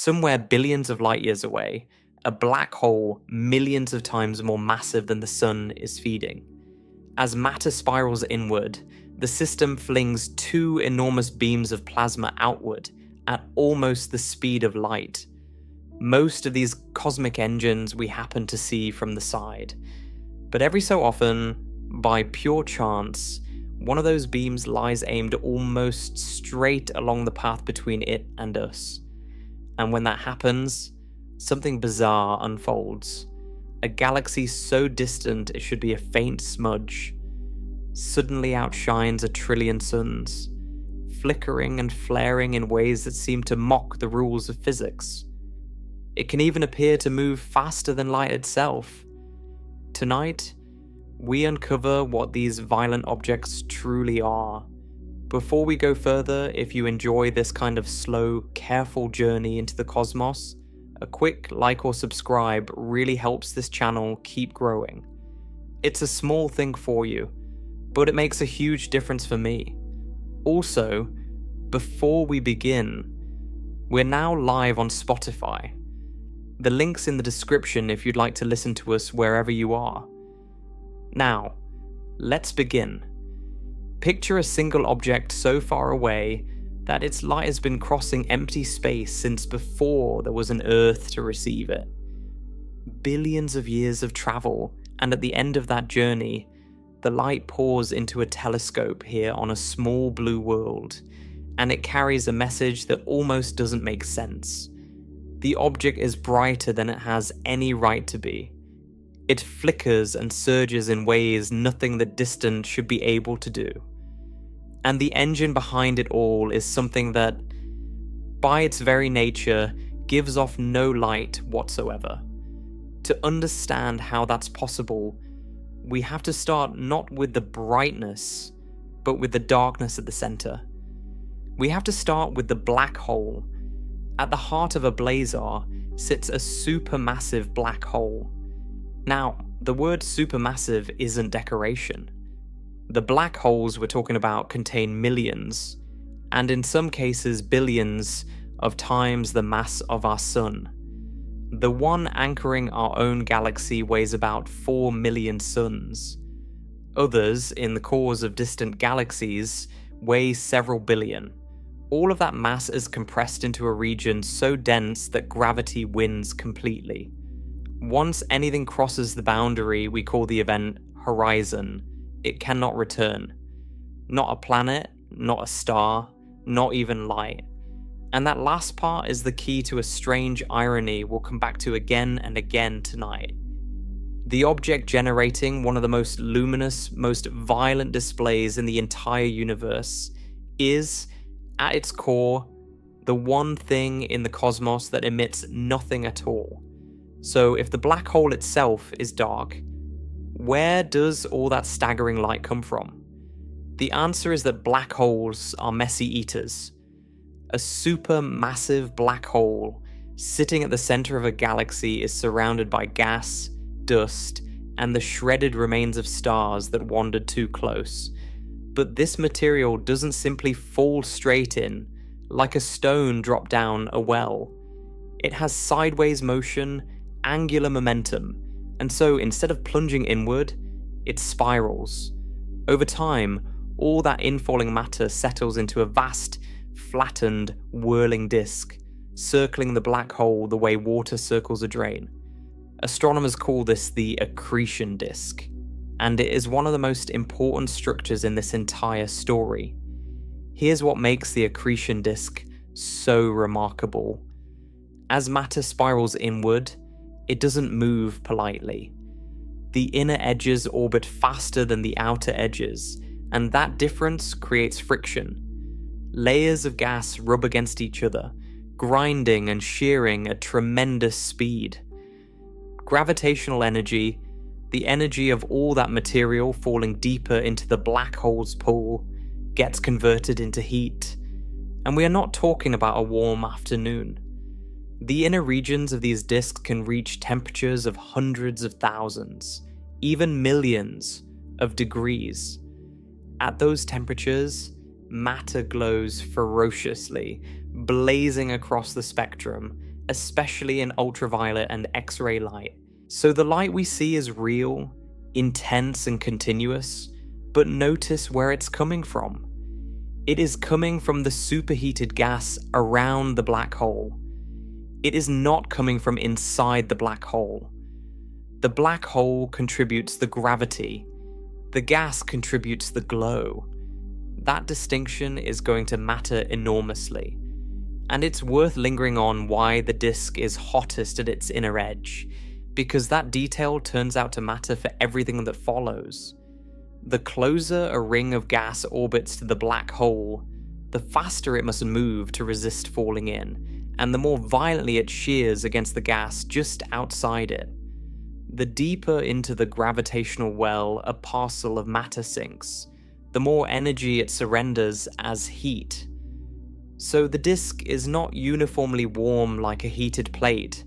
Somewhere billions of light years away, a black hole millions of times more massive than the sun is feeding. As matter spirals inward, the system flings two enormous beams of plasma outward at almost the speed of light. Most of these cosmic engines we happen to see from the side, but every so often, by pure chance, one of those beams lies aimed almost straight along the path between it and us. And when that happens, something bizarre unfolds. A galaxy so distant it should be a faint smudge suddenly outshines 1 trillion suns, flickering and flaring in ways that seem to mock the rules of physics. It can even appear to move faster than light itself. Tonight, we uncover what these violent objects truly are. Before we go further, if you enjoy this kind of slow, careful journey into the cosmos, a quick like or subscribe really helps this channel keep growing. It's a small thing for you, but it makes a huge difference for me. Also, before we begin, we're now live on Spotify. The link's in the description if you'd like to listen to us wherever you are. Now, let's begin. Picture a single object so far away that its light has been crossing empty space since before there was an Earth to receive it. Billions of years of travel, and at the end of that journey, the light pours into a telescope here on a small blue world, and it carries a message that almost doesn't make sense. The object is brighter than it has any right to be. It flickers and surges in ways nothing that distant should be able to do. And the engine behind it all is something that, by its very nature, gives off no light whatsoever. To understand how that's possible, we have to start not with the brightness, but with the darkness at the center. We have to start with the black hole. At the heart of a blazar sits a supermassive black hole. Now, the word supermassive isn't decoration. The black holes we're talking about contain millions, and in some cases billions, of times the mass of our sun. The one anchoring our own galaxy weighs about 4 million suns. Others, in the cores of distant galaxies, weigh several billion. All of that mass is compressed into a region so dense that gravity wins completely. Once anything crosses the boundary we call the event horizon, it cannot return. Not a planet, not a star, not even light. And that last part is the key to a strange irony we'll come back to again and again tonight. The object generating one of the most luminous, most violent displays in the entire universe is, at its core, the one thing in the cosmos that emits nothing at all. So if the black hole itself is dark, where does all that staggering light come from? The answer is that black holes are messy eaters. A supermassive black hole sitting at the center of a galaxy is surrounded by gas, dust, and the shredded remains of stars that wandered too close. But this material doesn't simply fall straight in, like a stone dropped down a well. It has sideways motion, angular momentum, and so instead of plunging inward, it spirals. Over time, all that infalling matter settles into a vast, flattened, whirling disk, circling the black hole the way water circles a drain. Astronomers call this the accretion disk, and it is one of the most important structures in this entire story. Here's what makes the accretion disk so remarkable. As matter spirals inward, it doesn't move politely. The inner edges orbit faster than the outer edges, and that difference creates friction. Layers of gas rub against each other, grinding and shearing at tremendous speed. Gravitational energy, the energy of all that material falling deeper into the black hole's pool, gets converted into heat. And we are not talking about a warm afternoon. The inner regions of these disks can reach temperatures of hundreds of thousands, even millions of degrees. At those temperatures, matter glows ferociously, blazing across the spectrum, especially in ultraviolet and X-ray light. So the light we see is real, intense and continuous, but notice where it's coming from. It is coming from the superheated gas around the black hole. It is not coming from inside the black hole. The black hole contributes the gravity. The gas contributes the glow. That distinction is going to matter enormously. And it's worth lingering on why the disk is hottest at its inner edge, because that detail turns out to matter for everything that follows. The closer a ring of gas orbits to the black hole, the faster it must move to resist falling in, and the more violently it shears against the gas just outside it. The deeper into the gravitational well a parcel of matter sinks, the more energy it surrenders as heat. So the disk is not uniformly warm like a heated plate.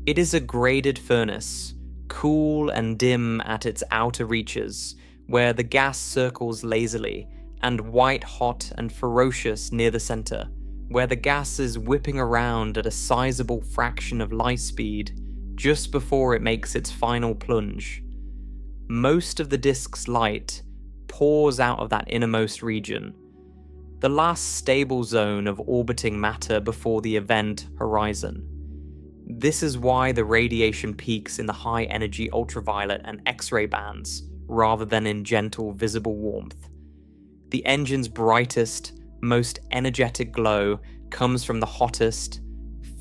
It is a graded furnace, cool and dim at its outer reaches, where the gas circles lazily, and white-hot and ferocious near the center, where the gas is whipping around at a sizable fraction of light speed just before it makes its final plunge. Most of the disk's light pours out of that innermost region, the last stable zone of orbiting matter before the event horizon. This is why the radiation peaks in the high-energy ultraviolet and X-ray bands, rather than in gentle visible warmth. The engine's brightest, most energetic glow comes from the hottest,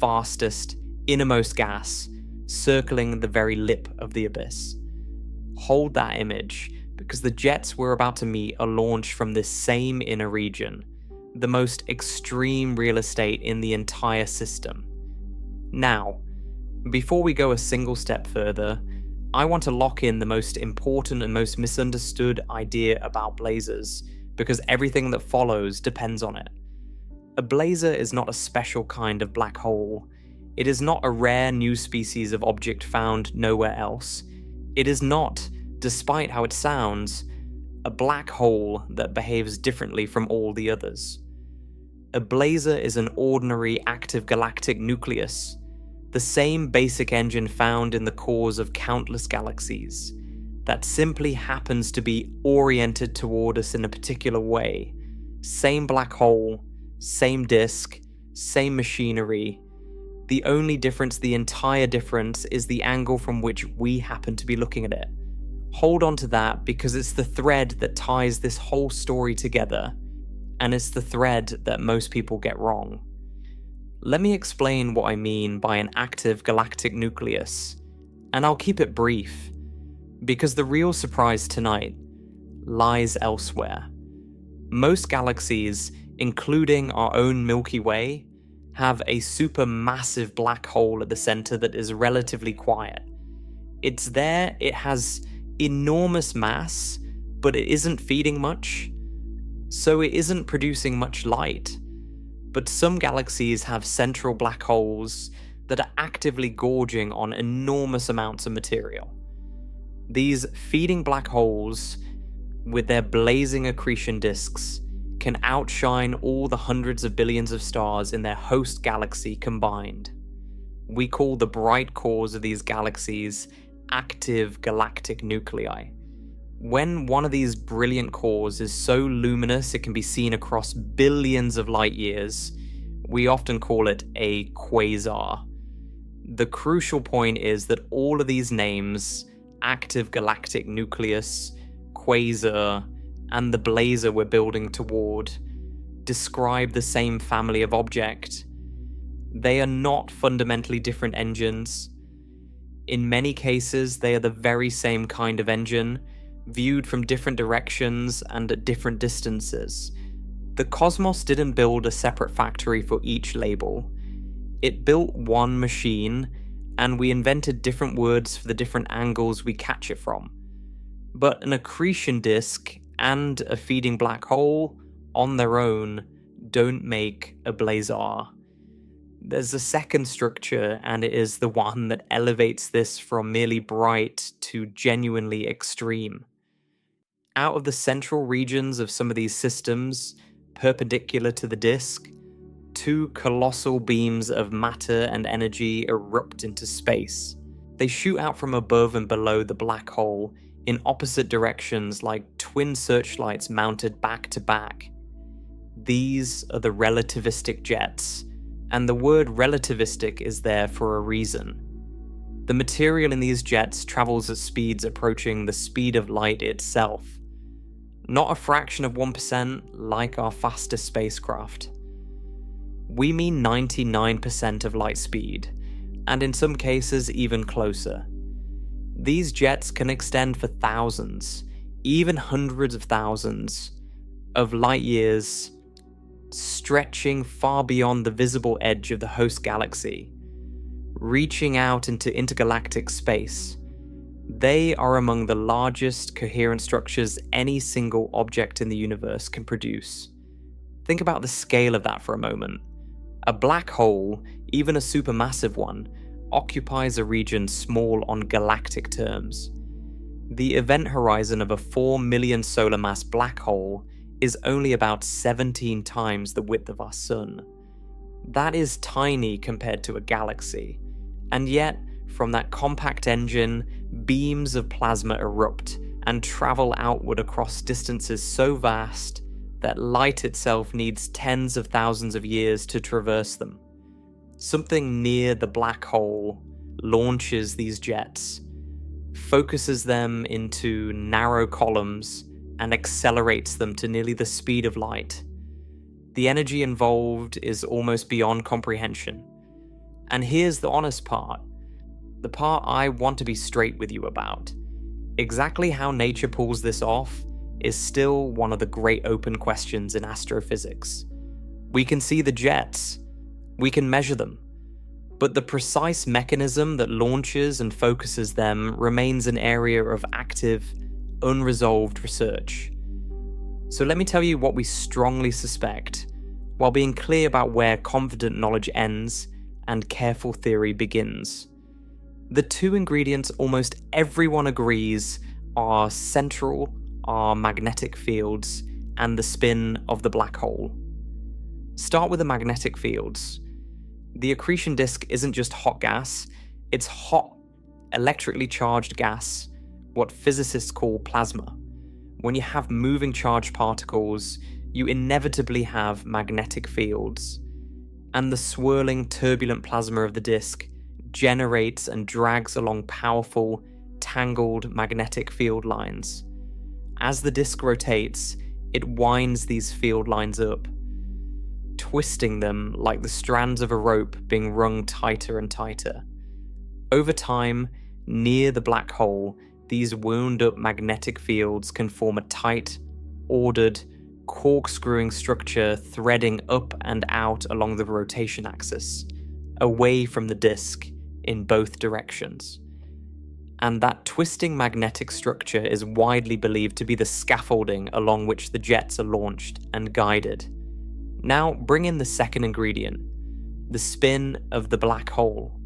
fastest, innermost gas, circling the very lip of the abyss. Hold that image, because the jets we're about to meet are launched from this same inner region, the most extreme real estate in the entire system. Now, before we go a single step further, I want to lock in the most important and most misunderstood idea about blazars, because everything that follows depends on it. A blazar is not a special kind of black hole. It is not a rare new species of object found nowhere else. It is not, despite how it sounds, a black hole that behaves differently from all the others. A blazar is an ordinary active galactic nucleus, the same basic engine found in the cores of countless galaxies, that simply happens to be oriented toward us in a particular way. Same black hole, same disk, same machinery. The only difference, the entire difference, is the angle from which we happen to be looking at it. Hold on to that, because it's the thread that ties this whole story together, and it's the thread that most people get wrong. Let me explain what I mean by an active galactic nucleus, and I'll keep it brief, because the real surprise tonight lies elsewhere. Most galaxies, including our own Milky Way, have a supermassive black hole at the center that is relatively quiet. It's there, it has enormous mass, but it isn't feeding much, so it isn't producing much light. But some galaxies have central black holes that are actively gorging on enormous amounts of material. These feeding black holes, with their blazing accretion disks, can outshine all the hundreds of billions of stars in their host galaxy combined. We call the bright cores of these galaxies active galactic nuclei. When one of these brilliant cores is so luminous it can be seen across billions of light years, we often call it a quasar. The crucial point is that all of these names, active galactic nucleus, quasar, and the blazar we're building toward, describe the same family of object. They are not fundamentally different engines. In many cases, they are the very same kind of engine, viewed from different directions and at different distances. The cosmos didn't build a separate factory for each label. It built one machine, and we invented different words for the different angles we catch it from. But an accretion disk and a feeding black hole, on their own, don't make a blazar. There's a second structure, and it is the one that elevates this from merely bright to genuinely extreme. Out of the central regions of some of these systems, perpendicular to the disk, two colossal beams of matter and energy erupt into space. They shoot out from above and below the black hole in opposite directions like twin searchlights mounted back to back. These are the relativistic jets, and the word relativistic is there for a reason. The material in these jets travels at speeds approaching the speed of light itself, not a fraction of 1% like our fastest spacecraft. We mean 99% of light speed, and in some cases even closer. These jets can extend for thousands, even hundreds of thousands, of light years, stretching far beyond the visible edge of the host galaxy, reaching out into intergalactic space. They are among the largest coherent structures any single object in the universe can produce. Think about the scale of that for a moment. A black hole, even a supermassive one, occupies a region small on galactic terms. The event horizon of a 4 million solar mass black hole is only about 17 times the width of our sun. That is tiny compared to a galaxy, and yet, from that compact engine, beams of plasma erupt and travel outward across distances so vast that light itself needs tens of thousands of years to traverse them. Something near the black hole launches these jets, focuses them into narrow columns, and accelerates them to nearly the speed of light. The energy involved is almost beyond comprehension. And here's the honest part, the part I want to be straight with you about. Exactly how nature pulls this off is still one of the great open questions in astrophysics. We can see the jets, we can measure them, but the precise mechanism that launches and focuses them remains an area of active, unresolved research. So let me tell you what we strongly suspect, while being clear about where confident knowledge ends and careful theory begins. The two ingredients almost everyone agrees are central are magnetic fields and the spin of the black hole. Start with the magnetic fields. The accretion disk isn't just hot gas, it's hot, electrically charged gas, what physicists call plasma. When you have moving charged particles, you inevitably have magnetic fields, and the swirling, turbulent plasma of the disk generates and drags along powerful, tangled magnetic field lines. As the disk rotates, it winds these field lines up, twisting them like the strands of a rope being wrung tighter and tighter. Over time, near the black hole, these wound-up magnetic fields can form a tight, ordered, corkscrewing structure threading up and out along the rotation axis, away from the disk in both directions. And that twisting magnetic structure is widely believed to be the scaffolding along which the jets are launched and guided. Now bring in the second ingredient, the spin of the black hole.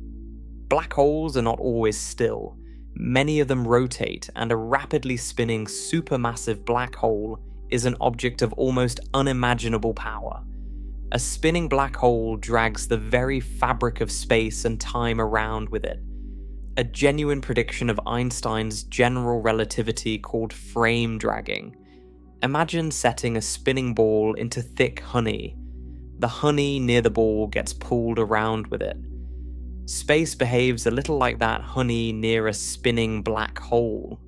Black holes are not always still. Many of them rotate, and a rapidly spinning supermassive black hole is an object of almost unimaginable power. A spinning black hole drags the very fabric of space and time around with it. A genuine prediction of Einstein's general relativity called frame dragging. Imagine setting a spinning ball into thick honey. The honey near the ball gets pulled around with it. Space behaves a little like that honey near a spinning black hole.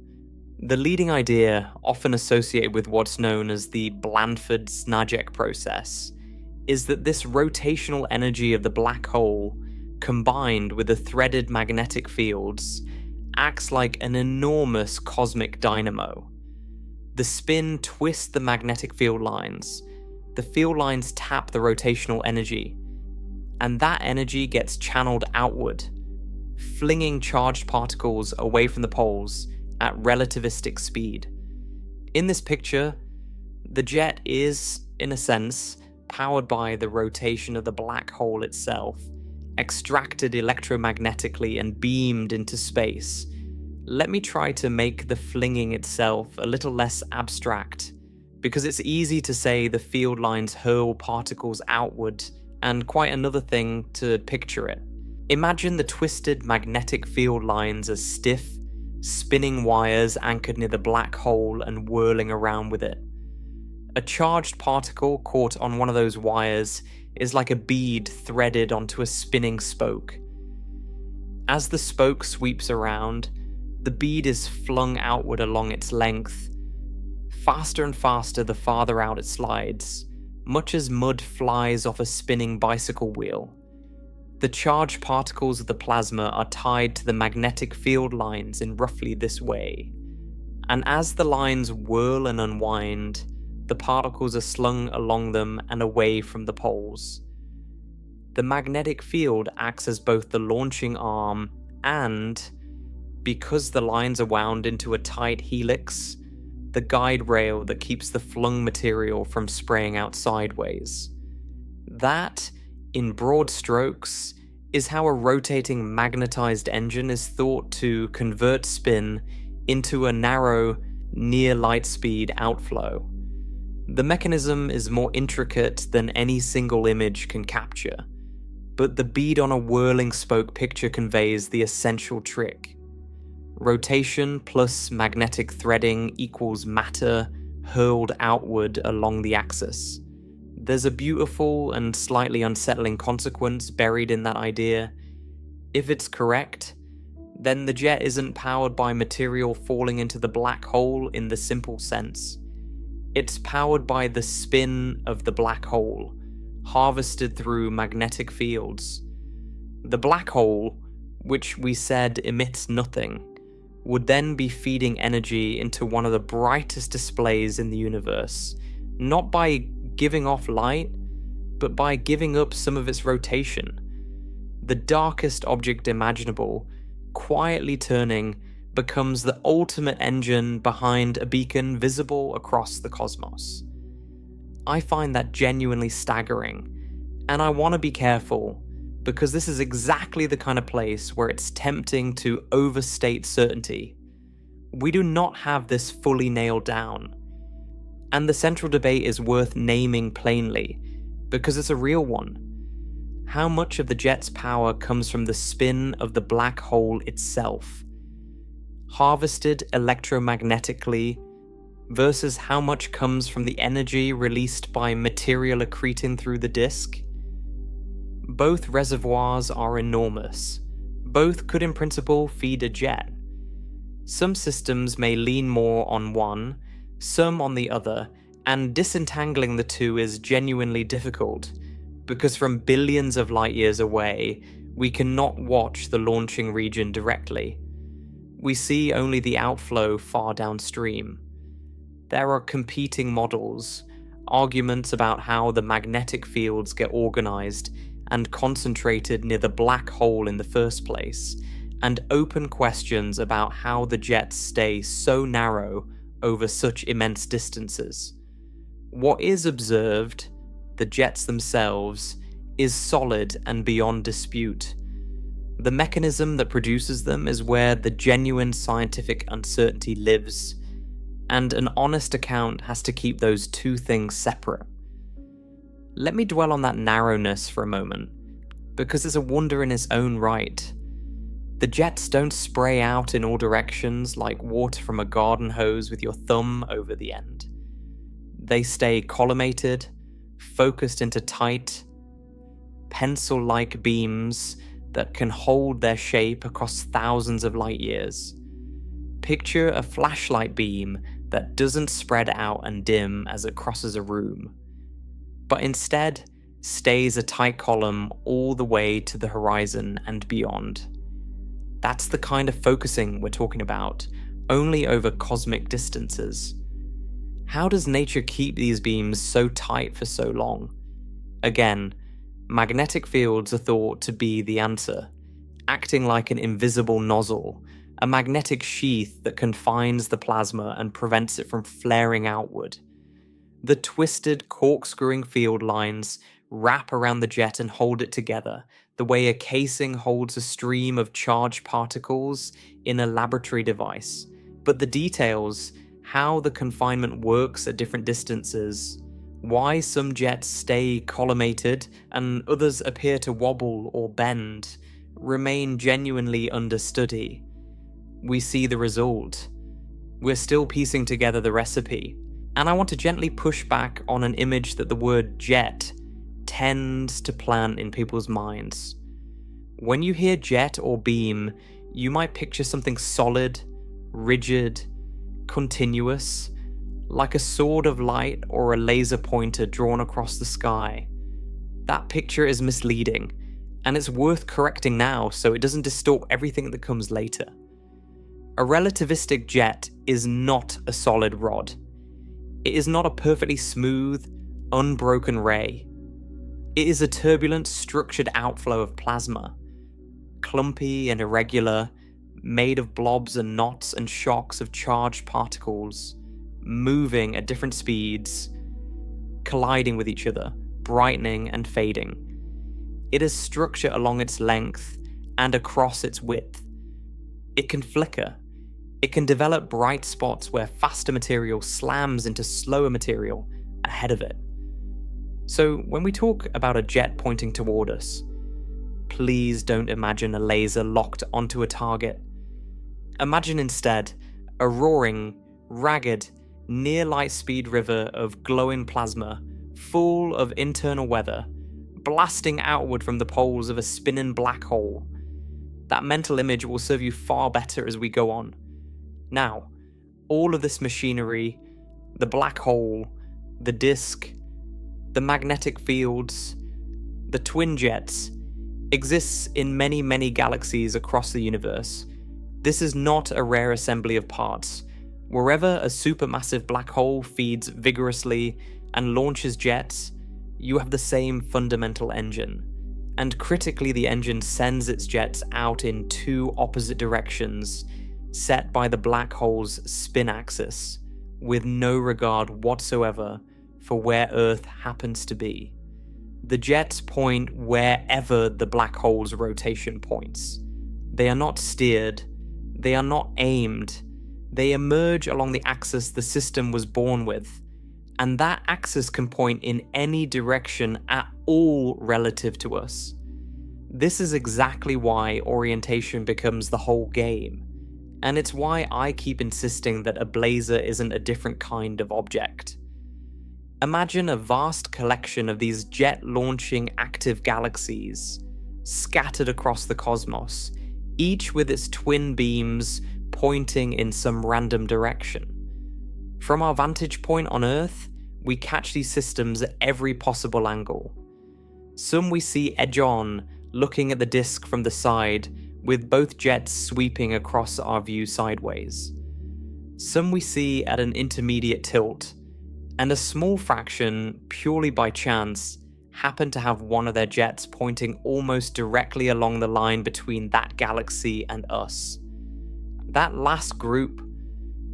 The leading idea, often associated with what's known as the Blanford-Snajek process, is that this rotational energy of the black hole, combined with the threaded magnetic fields, acts like an enormous cosmic dynamo. The spin twists the magnetic field lines. The field lines tap the rotational energy, and that energy gets channeled outward, flinging charged particles away from the poles at relativistic speed. In this picture, the jet is, in a sense, powered by the rotation of the black hole itself, extracted electromagnetically and beamed into space. Let me try to make the flinging itself a little less abstract, because it's easy to say the field lines hurl particles outward and quite another thing to picture it. Imagine the twisted magnetic field lines as stiff, spinning wires anchored near the black hole and whirling around with it. A charged particle caught on one of those wires is like a bead threaded onto a spinning spoke. As the spoke sweeps around, the bead is flung outward along its length, faster and faster the farther out it slides, much as mud flies off a spinning bicycle wheel. The charged particles of the plasma are tied to the magnetic field lines in roughly this way, and as the lines whirl and unwind, the particles are slung along them and away from the poles. The magnetic field acts as both the launching arm and, because the lines are wound into a tight helix, the guide rail that keeps the flung material from spraying out sideways. That, in broad strokes, is how a rotating magnetized engine is thought to convert spin into a narrow, near light speed outflow. The mechanism is more intricate than any single image can capture, but the bead on a whirling spoke picture conveys the essential trick. Rotation plus magnetic threading equals matter hurled outward along the axis. There's a beautiful and slightly unsettling consequence buried in that idea. If it's correct, then the jet isn't powered by material falling into the black hole in the simple sense. It's powered by the spin of the black hole, harvested through magnetic fields. The black hole, which we said emits nothing, would then be feeding energy into one of the brightest displays in the universe, not by giving off light, but by giving up some of its rotation. The darkest object imaginable, quietly turning, becomes the ultimate engine behind a beacon visible across the cosmos. I find that genuinely staggering, and I want to be careful, because this is exactly the kind of place where it's tempting to overstate certainty. We do not have this fully nailed down, and the central debate is worth naming plainly, because it's a real one. How much of the jet's power comes from the spin of the black hole itself, harvested electromagnetically, versus how much comes from the energy released by material accreting through the disk? Both reservoirs are enormous. Both could in principle feed a jet. Some systems may lean more on one, some on the other, and disentangling the two is genuinely difficult, because from billions of light years away, we cannot watch the launching region directly. We see only the outflow far downstream. There are competing models, arguments about how the magnetic fields get organized and concentrated near the black hole in the first place, and open questions about how the jets stay so narrow over such immense distances. What is observed, the jets themselves, is solid and beyond dispute. The mechanism that produces them is where the genuine scientific uncertainty lives, and an honest account has to keep those two things separate. Let me dwell on that narrowness for a moment, because it's a wonder in its own right. The jets don't spray out in all directions like water from a garden hose with your thumb over the end. They stay collimated, focused into tight, pencil-like beams that can hold their shape across thousands of light years. Picture a flashlight beam that doesn't spread out and dim as it crosses a room, but instead stays a tight column all the way to the horizon and beyond. That's the kind of focusing we're talking about, only over cosmic distances. How does nature keep these beams so tight for so long? Again, magnetic fields are thought to be the answer, acting like an invisible nozzle, a magnetic sheath that confines the plasma and prevents it from flaring outward. The twisted, corkscrewing field lines wrap around the jet and hold it together, the way a casing holds a stream of charged particles in a laboratory device. But the details, how the confinement works at different distances, Why some jets stay collimated and others appear to wobble or bend remain genuinely under study. We see the result. We're still piecing together the recipe, and I want to gently push back on an image that the word jet tends to plant in people's minds. When you hear jet or beam, you might picture something solid, rigid, continuous, like a sword of light or a laser pointer drawn across the sky. That picture is misleading, and it's worth correcting now so it doesn't distort everything that comes later. A relativistic jet is not a solid rod. It is not a perfectly smooth, unbroken ray. It is a turbulent, structured outflow of plasma, clumpy and irregular, made of blobs and knots and shocks of charged particles, moving at different speeds, colliding with each other, brightening and fading. It has structure along its length and across its width. It can flicker. It can develop bright spots where faster material slams into slower material ahead of it. So when we talk about a jet pointing toward us, please don't imagine a laser locked onto a target. Imagine instead a roaring, ragged, near light speed river of glowing plasma, full of internal weather, blasting outward from the poles of a spinning black hole. That mental image will serve you far better as we go on. Now, all of this machinery, the black hole, the disk, the magnetic fields, the twin jets, exists in many, many galaxies across the universe. This is not a rare assembly of parts. Wherever a supermassive black hole feeds vigorously and launches jets, you have the same fundamental engine. And critically, the engine sends its jets out in two opposite directions, set by the black hole's spin axis, with no regard whatsoever for where Earth happens to be. The jets point wherever the black hole's rotation points. They are not steered, they are not aimed, they emerge along the axis the system was born with, and that axis can point in any direction at all relative to us. This is exactly why orientation becomes the whole game, and it's why I keep insisting that a blazar isn't a different kind of object. Imagine a vast collection of these jet-launching active galaxies, scattered across the cosmos, each with its twin beams pointing in some random direction. From our vantage point on Earth, we catch these systems at every possible angle. Some we see edge-on, looking at the disk from the side, with both jets sweeping across our view sideways. Some we see at an intermediate tilt, and a small fraction, purely by chance, happen to have one of their jets pointing almost directly along the line between that galaxy and us. That last group,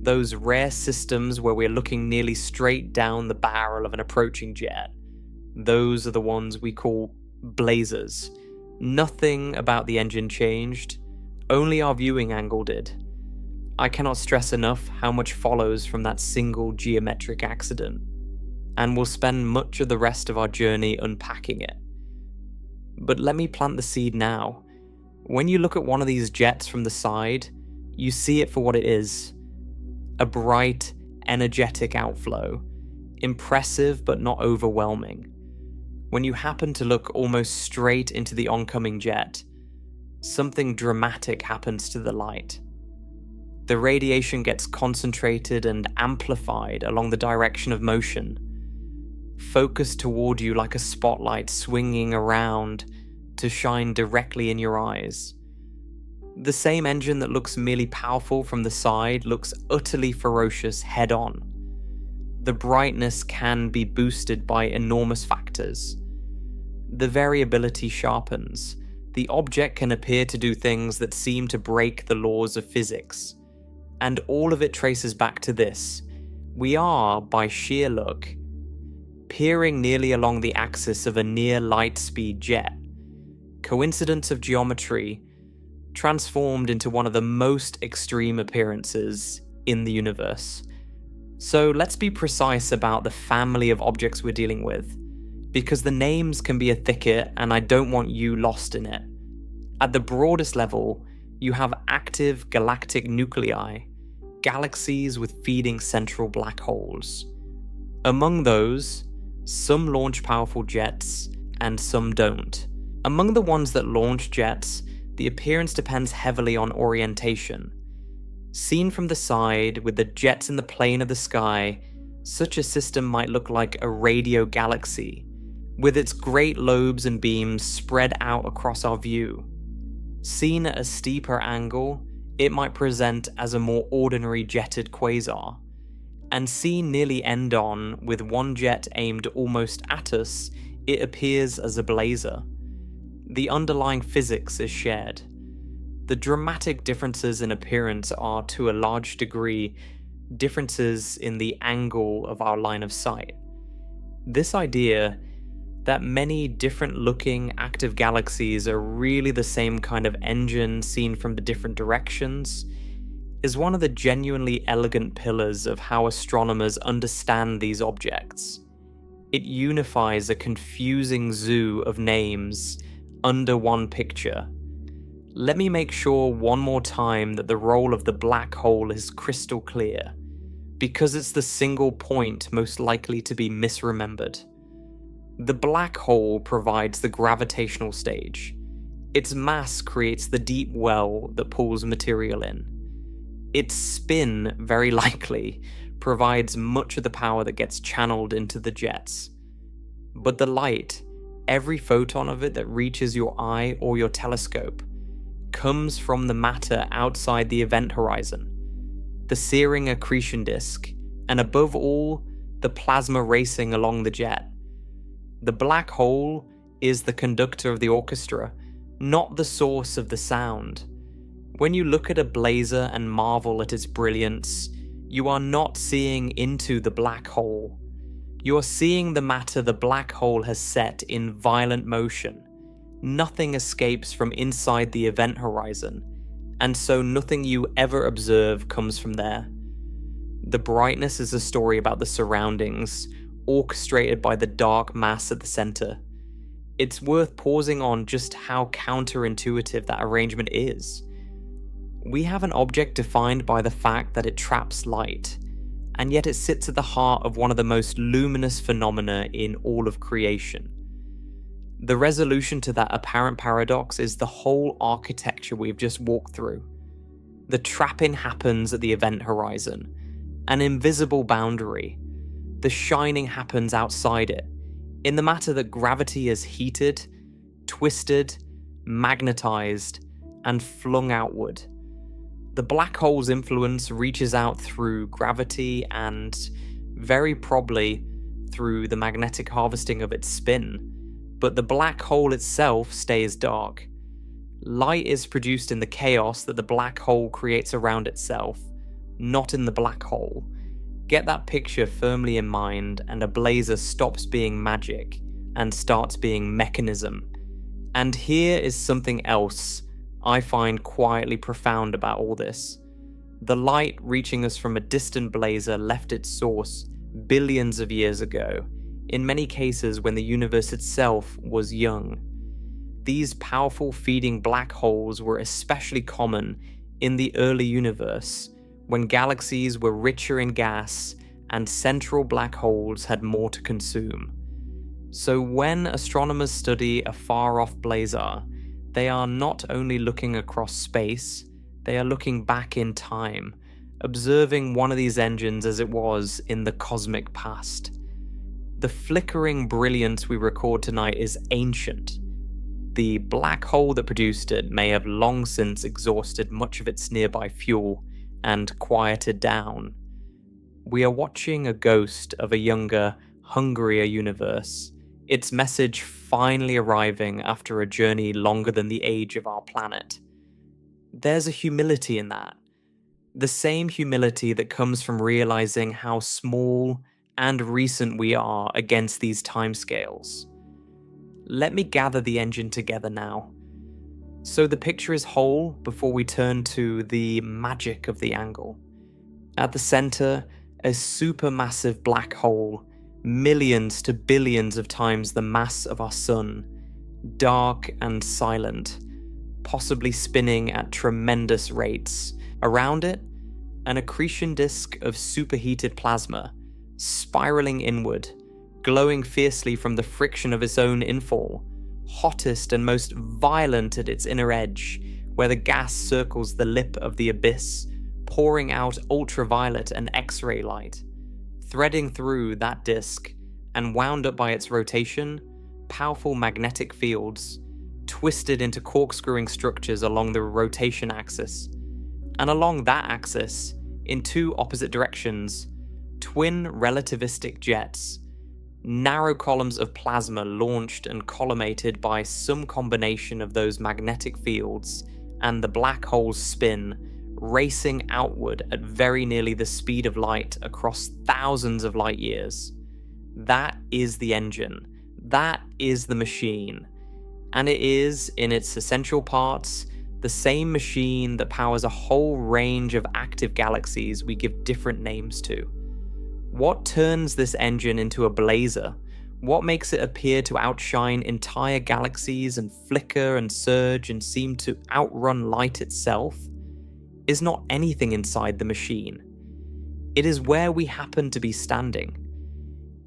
those rare systems where we're looking nearly straight down the barrel of an approaching jet, those are the ones we call blazars. Nothing about the engine changed, only our viewing angle did. I cannot stress enough how much follows from that single geometric accident, and we'll spend much of the rest of our journey unpacking it. But let me plant the seed now. When you look at one of these jets from the side, you see it for what it is. A bright, energetic outflow, impressive but not overwhelming. When you happen to look almost straight into the oncoming jet, something dramatic happens to the light. The radiation gets concentrated and amplified along the direction of motion, focused toward you like a spotlight swinging around to shine directly in your eyes. The same engine that looks merely powerful from the side looks utterly ferocious head-on. The brightness can be boosted by enormous factors. The variability sharpens. The object can appear to do things that seem to break the laws of physics. And all of it traces back to this. We are, by sheer luck, peering nearly along the axis of a near light speed jet. Coincidence of geometry transformed into one of the most extreme appearances in the universe. So let's be precise about the family of objects we're dealing with, because the names can be a thicket and I don't want you lost in it. At the broadest level, you have active galactic nuclei, galaxies with feeding central black holes. Among those, some launch powerful jets and some don't. Among the ones that launch jets, the appearance depends heavily on orientation. Seen from the side, with the jets in the plane of the sky, such a system might look like a radio galaxy, with its great lobes and beams spread out across our view. Seen at a steeper angle, it might present as a more ordinary jetted quasar, and seen nearly end-on, with one jet aimed almost at us, it appears as a blazar. The underlying physics is shared. The dramatic differences in appearance are, to a large degree, differences in the angle of our line of sight. This idea that many different looking active galaxies are really the same kind of engine seen from the different directions is one of the genuinely elegant pillars of how astronomers understand these objects. It unifies a confusing zoo of names under one picture. Let me make sure one more time that the role of the black hole is crystal clear, because it's the single point most likely to be misremembered. The black hole provides the gravitational stage. Its mass creates the deep well that pulls material in. Its spin, very likely, provides much of the power that gets channeled into the jets. But the light, every photon of it that reaches your eye or your telescope, comes from the matter outside the event horizon, the searing accretion disk, and above all, the plasma racing along the jet. The black hole is the conductor of the orchestra, not the source of the sound. When you look at a blazar and marvel at its brilliance, you are not seeing into the black hole. You are seeing the matter the black hole has set in violent motion. Nothing escapes from inside the event horizon, and so nothing you ever observe comes from there. The brightness is a story about the surroundings, orchestrated by the dark mass at the center. It's worth pausing on just how counterintuitive that arrangement is. We have an object defined by the fact that it traps light, and yet it sits at the heart of one of the most luminous phenomena in all of creation. The resolution to that apparent paradox is the whole architecture we've just walked through. The trapping happens at the event horizon, an invisible boundary. The shining happens outside it, in the matter that gravity is heated, twisted, magnetized, and flung outward. The black hole's influence reaches out through gravity and, very probably, through the magnetic harvesting of its spin, but the black hole itself stays dark. Light is produced in the chaos that the black hole creates around itself, not in the black hole. Get that picture firmly in mind, and a blazar stops being magic and starts being mechanism. And here is something else I find quietly profound about all this. The light reaching us from a distant blazar left its source billions of years ago, in many cases when the universe itself was young. These powerful feeding black holes were especially common in the early universe, when galaxies were richer in gas and central black holes had more to consume. So when astronomers study a far-off blazar, they are not only looking across space, they are looking back in time, observing one of these engines as it was in the cosmic past. The flickering brilliance we record tonight is ancient. The black hole that produced it may have long since exhausted much of its nearby fuel and quieted down. We are watching a ghost of a younger, hungrier universe, its message finally arriving after a journey longer than the age of our planet. There's a humility in that. The same humility that comes from realizing how small and recent we are against these timescales. Let me gather the engine together now. So the picture is whole before we turn to the magic of the angle. At the center, a supermassive black hole, millions to billions of times the mass of our sun, dark and silent, possibly spinning at tremendous rates. Around it, an accretion disk of superheated plasma, spiraling inward, glowing fiercely from the friction of its own infall, hottest and most violent at its inner edge, where the gas circles the lip of the abyss, pouring out ultraviolet and X-ray light. Threading through that disk, and wound up by its rotation, powerful magnetic fields, twisted into corkscrewing structures along the rotation axis. And along that axis, in two opposite directions, twin relativistic jets, narrow columns of plasma launched and collimated by some combination of those magnetic fields and the black hole's spin, racing outward at very nearly the speed of light across thousands of light years. That is the engine. That is the machine. And it is, in its essential parts, the same machine that powers a whole range of active galaxies we give different names to. What turns this engine into a blazar? What makes it appear to outshine entire galaxies and flicker and surge and seem to outrun light itself? Is not anything inside the machine. It is where we happen to be standing.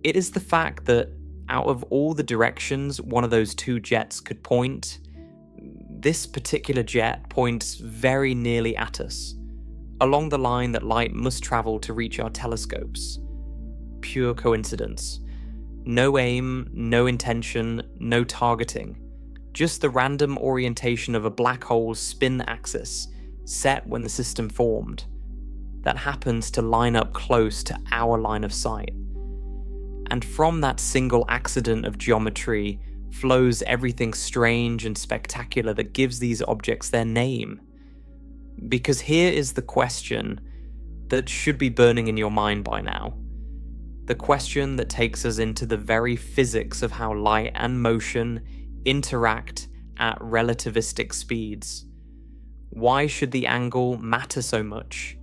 It is the fact that out of all the directions one of those two jets could point, this particular jet points very nearly at us, along the line that light must travel to reach our telescopes. Pure coincidence. No aim, no intention, no targeting. Just the random orientation of a black hole's spin axis, set when the system formed, that happens to line up close to our line of sight. And from that single accident of geometry flows everything strange and spectacular that gives these objects their name. Because here is the question that should be burning in your mind by now. The question that takes us into the very physics of how light and motion interact at relativistic speeds. Why should the angle matter so much?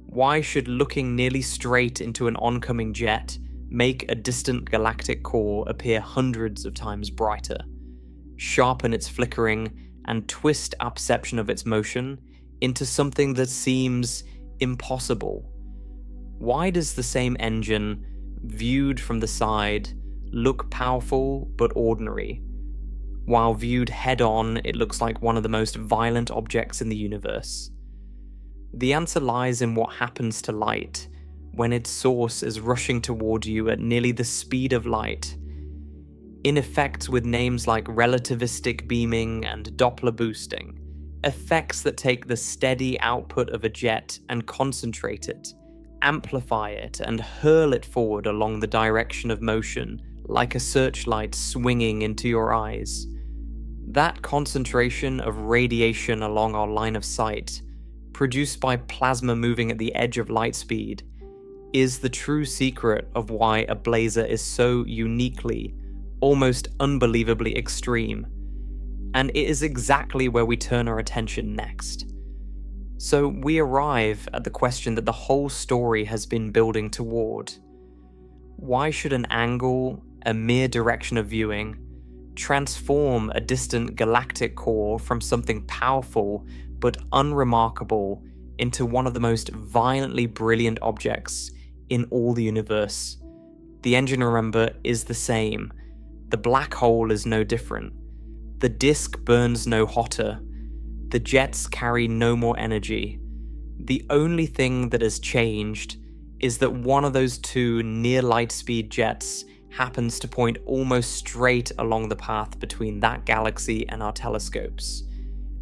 Why should looking nearly straight into an oncoming jet make a distant galactic core appear hundreds of times brighter, sharpen its flickering, and twist our perception of its motion into something that seems impossible? Why does the same engine, viewed from the side, look powerful but ordinary, while viewed head-on it looks like one of the most violent objects in the universe? The answer lies in what happens to light when its source is rushing toward you at nearly the speed of light. In effects with names like relativistic beaming and Doppler boosting, effects that take the steady output of a jet and concentrate it, amplify it, and hurl it forward along the direction of motion like a searchlight swinging into your eyes. That concentration of radiation along our line of sight, produced by plasma moving at the edge of light speed, is the true secret of why a blazar is so uniquely, almost unbelievably extreme. And it is exactly where we turn our attention next. So we arrive at the question that the whole story has been building toward. Why should an angle, a mere direction of viewing, transform a distant galactic core from something powerful but unremarkable into one of the most violently brilliant objects in all the universe? The engine, remember, is the same. The black hole is no different. The disk burns no hotter. The jets carry no more energy. The only thing that has changed is that one of those two near light speed jets happens to point almost straight along the path between that galaxy and our telescopes.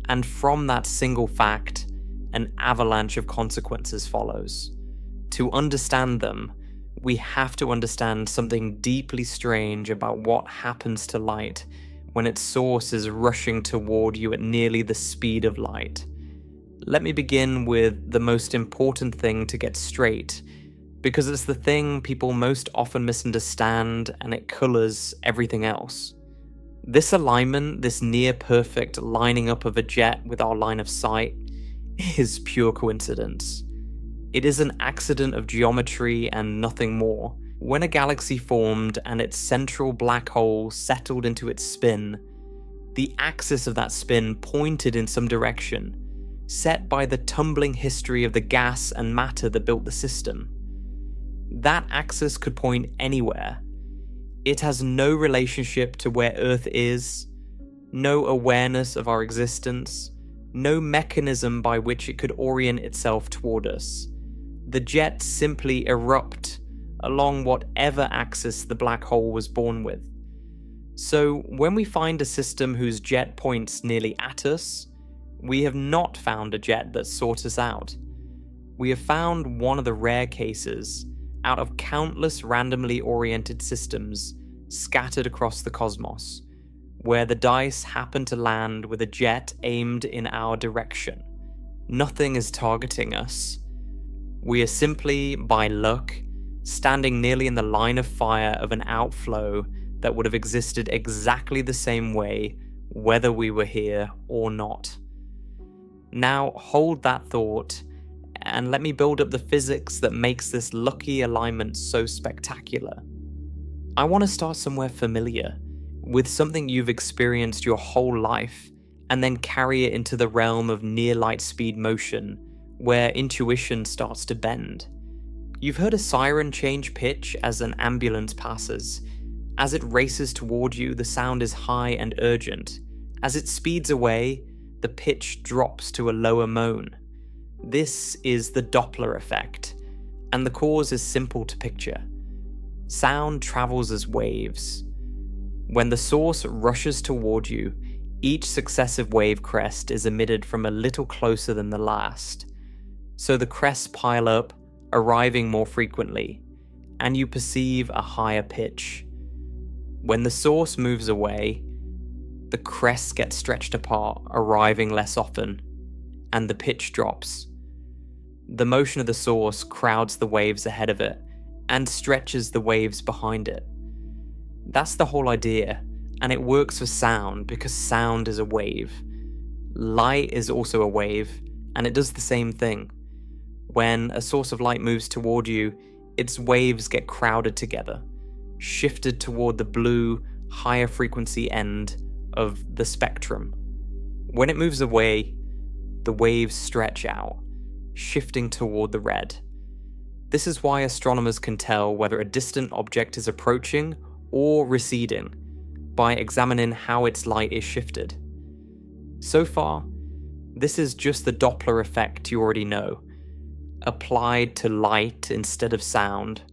And from that single fact, an avalanche of consequences follows. To understand them, we have to understand something deeply strange about what happens to light when its source is rushing toward you at nearly the speed of light. Let me begin with the most important thing to get straight, because it's the thing people most often misunderstand and it colors everything else. This alignment, this near perfect lining up of a jet with our line of sight, is pure coincidence. It is an accident of geometry and nothing more. When a galaxy formed and its central black hole settled into its spin, the axis of that spin pointed in some direction, set by the tumbling history of the gas and matter that built the system. That axis could point anywhere. It has no relationship to where Earth is, no awareness of our existence, no mechanism by which it could orient itself toward us. The jets simply erupt along whatever axis the black hole was born with. So when we find a system whose jet points nearly at us, we have not found a jet that sought us out. We have found one of the rare cases out of countless randomly oriented systems scattered across the cosmos, where the dice happen to land with a jet aimed in our direction. Nothing is targeting us. We are simply, by luck, standing nearly in the line of fire of an outflow that would have existed exactly the same way whether we were here or not. Now hold that thought and let me build up the physics that makes this lucky alignment so spectacular. I want to start somewhere familiar, with something you've experienced your whole life, and then carry it into the realm of near light speed motion, where intuition starts to bend. You've heard a siren change pitch as an ambulance passes. As it races toward you, the sound is high and urgent. As it speeds away, the pitch drops to a lower moan. This is the Doppler effect, and the cause is simple to picture. Sound travels as waves. When the source rushes toward you, each successive wave crest is emitted from a little closer than the last. So the crests pile up, arriving more frequently, and you perceive a higher pitch. When the source moves away, the crests get stretched apart, arriving less often, and the pitch drops. The motion of the source crowds the waves ahead of it, and stretches the waves behind it. That's the whole idea, and it works for sound because sound is a wave. Light is also a wave, and it does the same thing. When a source of light moves toward you, its waves get crowded together, shifted toward the blue, higher frequency end of the spectrum. When it moves away, the waves stretch out, shifting toward the red. This is why astronomers can tell whether a distant object is approaching or receding by examining how its light is shifted. So far, this is just the Doppler effect you already know, applied to light instead of sound.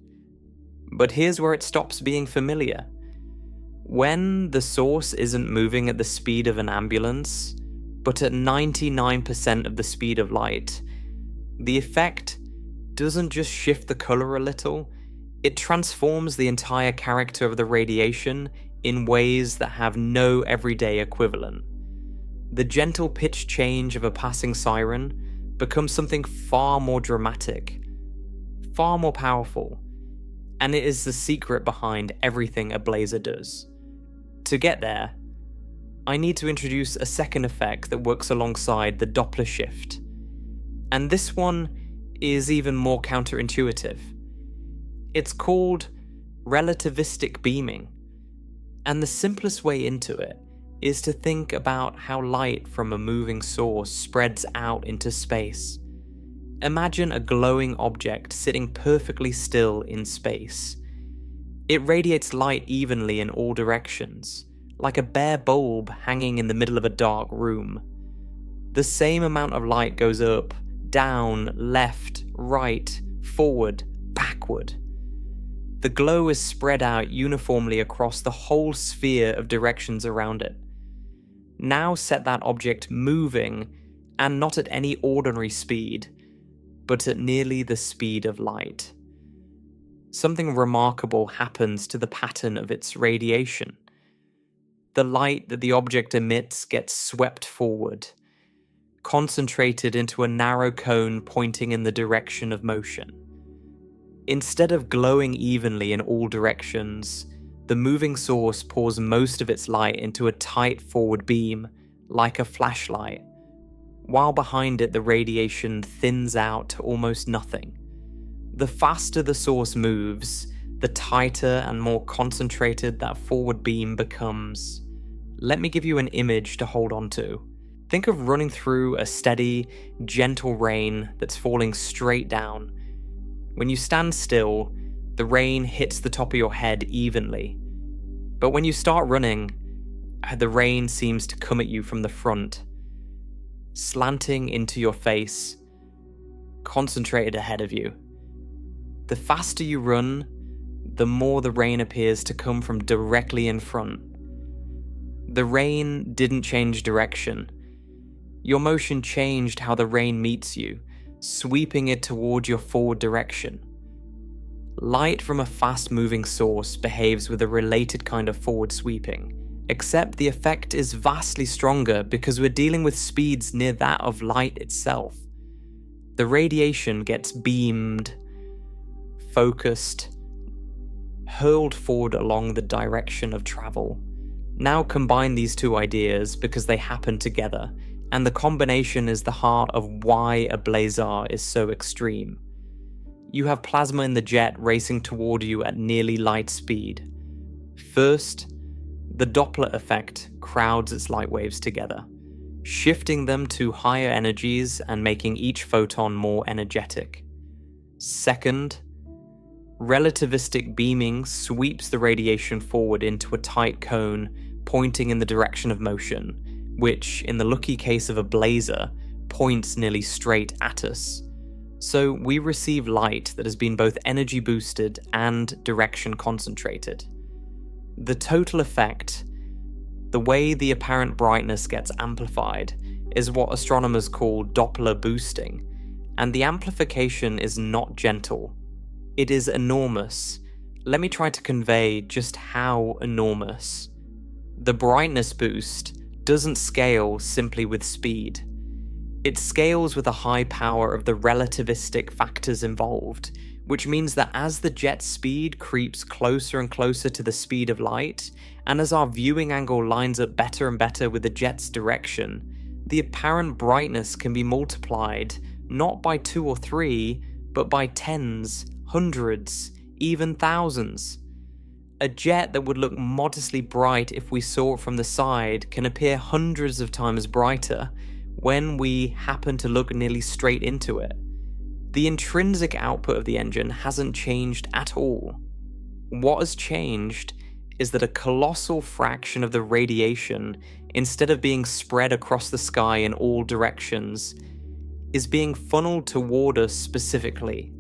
But here's where it stops being familiar. When the source isn't moving at the speed of an ambulance, but at 99% of the speed of light, the effect doesn't just shift the color a little, it transforms the entire character of the radiation in ways that have no everyday equivalent. The gentle pitch change of a passing siren becomes something far more dramatic, far more powerful, and it is the secret behind everything a blazar does. To get there, I need to introduce a second effect that works alongside the Doppler shift, and this one is even more counterintuitive. It's called relativistic beaming, and the simplest way into it is to think about how light from a moving source spreads out into space. Imagine a glowing object sitting perfectly still in space. It radiates light evenly in all directions, like a bare bulb hanging in the middle of a dark room. The same amount of light goes up, down, left, right, forward, backward. The glow is spread out uniformly across the whole sphere of directions around it. Now set that object moving, and not at any ordinary speed, but at nearly the speed of light. Something remarkable happens to the pattern of its radiation. The light that the object emits gets swept forward, concentrated into a narrow cone pointing in the direction of motion. Instead of glowing evenly in all directions, the moving source pours most of its light into a tight forward beam, like a flashlight. while behind it the radiation thins out to almost nothing. The faster the source moves, the tighter and more concentrated that forward beam becomes. Let me give you an image to hold on to. Think of running through a steady, gentle rain that's falling straight down. When you stand still, the rain hits the top of your head evenly. But when you start running, the rain seems to come at you from the front, slanting into your face, concentrated ahead of you. The faster you run, the more the rain appears to come from directly in front. The rain didn't change direction. Your motion changed how the rain meets you, sweeping it toward your forward direction. Light from a fast-moving source behaves with a related kind of forward sweeping, except the effect is vastly stronger because we're dealing with speeds near that of light itself. The radiation gets beamed, focused, hurled forward along the direction of travel. Now combine these two ideas because they happen together, and the combination is the heart of why a blazar is so extreme. You have plasma in the jet racing toward you at nearly light speed. First, the Doppler effect crowds its light waves together, shifting them to higher energies and making each photon more energetic. Second, relativistic beaming sweeps the radiation forward into a tight cone pointing in the direction of motion, which, in the lucky case of a blazar, points nearly straight at us. So we receive light that has been both energy boosted and direction concentrated. The total effect, the way the apparent brightness gets amplified, is what astronomers call Doppler boosting, and the amplification is not gentle. It is enormous. Let me try to convey just how enormous. The brightness boost doesn't scale simply with speed. It scales with the high power of the relativistic factors involved, which means that as the jet's speed creeps closer and closer to the speed of light, and as our viewing angle lines up better and better with the jet's direction, the apparent brightness can be multiplied not by 2 or 3, but by tens, hundreds, even thousands. A jet that would look modestly bright if we saw it from the side can appear hundreds of times brighter when we happen to look nearly straight into it. The intrinsic output of the engine hasn't changed at all. What has changed is that a colossal fraction of the radiation, instead of being spread across the sky in all directions, is being funneled toward us specifically,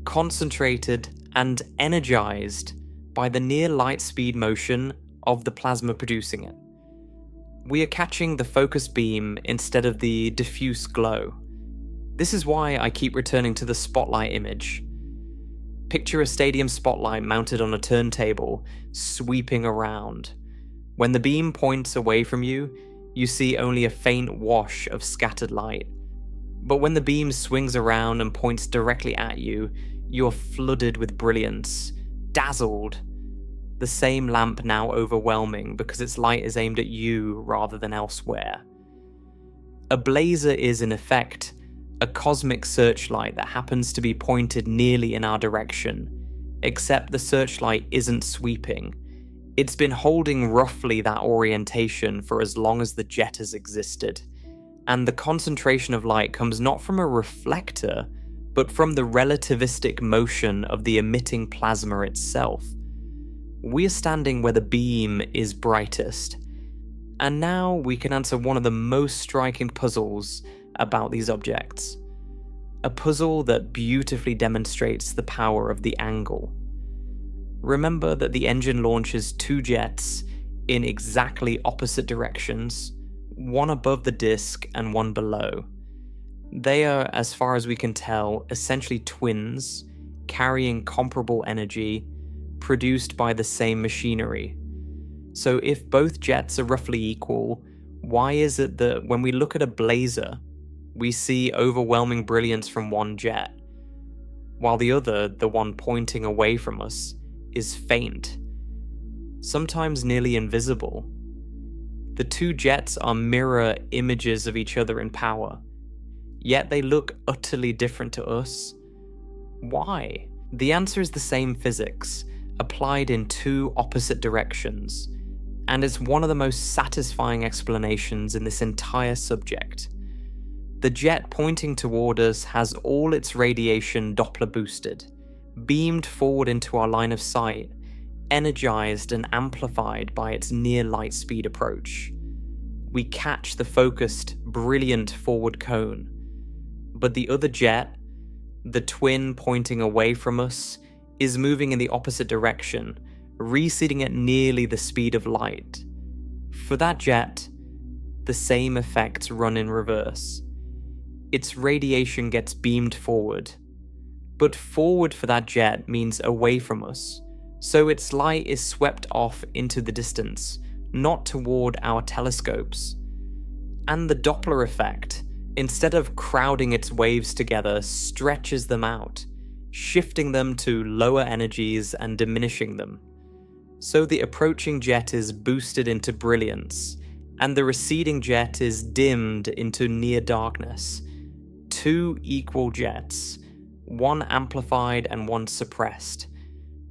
concentrated and energized by the near light speed motion of the plasma producing it. We are catching the focused beam instead of the diffuse glow. This is why I keep returning to the spotlight image. Picture a stadium spotlight mounted on a turntable, sweeping around. When the beam points away from you, you see only a faint wash of scattered light. But when the beam swings around and points directly at you, you're flooded with brilliance, dazzled. The same lamp now overwhelming because its light is aimed at you rather than elsewhere. A blazar is, in effect, a cosmic searchlight that happens to be pointed nearly in our direction, except the searchlight isn't sweeping. It's been holding roughly that orientation for as long as the jet has existed, and the concentration of light comes not from a reflector, but from the relativistic motion of the emitting plasma itself. We are standing where the beam is brightest, and now we can answer one of the most striking puzzles about these objects. A puzzle that beautifully demonstrates the power of the angle. Remember that the engine launches 2 jets in exactly opposite directions, one above the disk and one below. They are, as far as we can tell, essentially twins, carrying comparable energy, produced by the same machinery. So if both jets are roughly equal, why is it that when we look at a blazar, we see overwhelming brilliance from one jet, while the other, the one pointing away from us, is faint, sometimes nearly invisible? The two jets are mirror images of each other in power, yet they look utterly different to us. Why? The answer is the same physics, applied in two opposite directions, and it's one of the most satisfying explanations in this entire subject. The jet pointing toward us has all its radiation Doppler boosted, beamed forward into our line of sight, energized and amplified by its near light speed approach. We catch the focused, brilliant forward cone. But the other jet, the twin pointing away from us, is moving in the opposite direction, receding at nearly the speed of light. For that jet, the same effects run in reverse. Its radiation gets beamed forward. But forward for that jet means away from us, so its light is swept off into the distance, not toward our telescopes. And the Doppler effect, instead of crowding its waves together, stretches them out, shifting them to lower energies and diminishing them. So the approaching jet is boosted into brilliance, and the receding jet is dimmed into near darkness. Two equal jets, one amplified and one suppressed,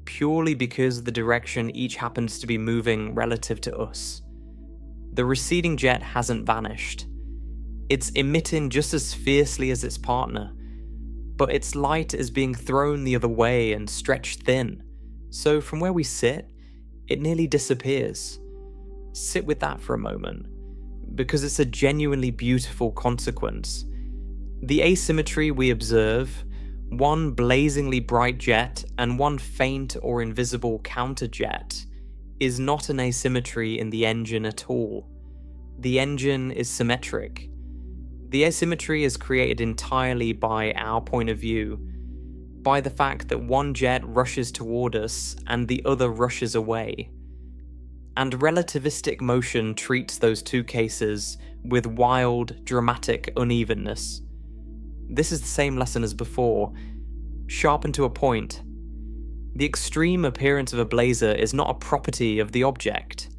purely because of the direction each happens to be moving relative to us. The receding jet hasn't vanished. It's emitting just as fiercely as its partner, but its light is being thrown the other way and stretched thin, so from where we sit, it nearly disappears. Sit with that for a moment, because it's a genuinely beautiful consequence. The asymmetry we observe, one blazingly bright jet and one faint or invisible counterjet, is not an asymmetry in the engine at all. The engine is symmetric. The asymmetry is created entirely by our point of view, by the fact that one jet rushes toward us and the other rushes away. And relativistic motion treats those two cases with wild, dramatic unevenness. This is the same lesson as before, sharpened to a point. The extreme appearance of a blazar is not a property of the object.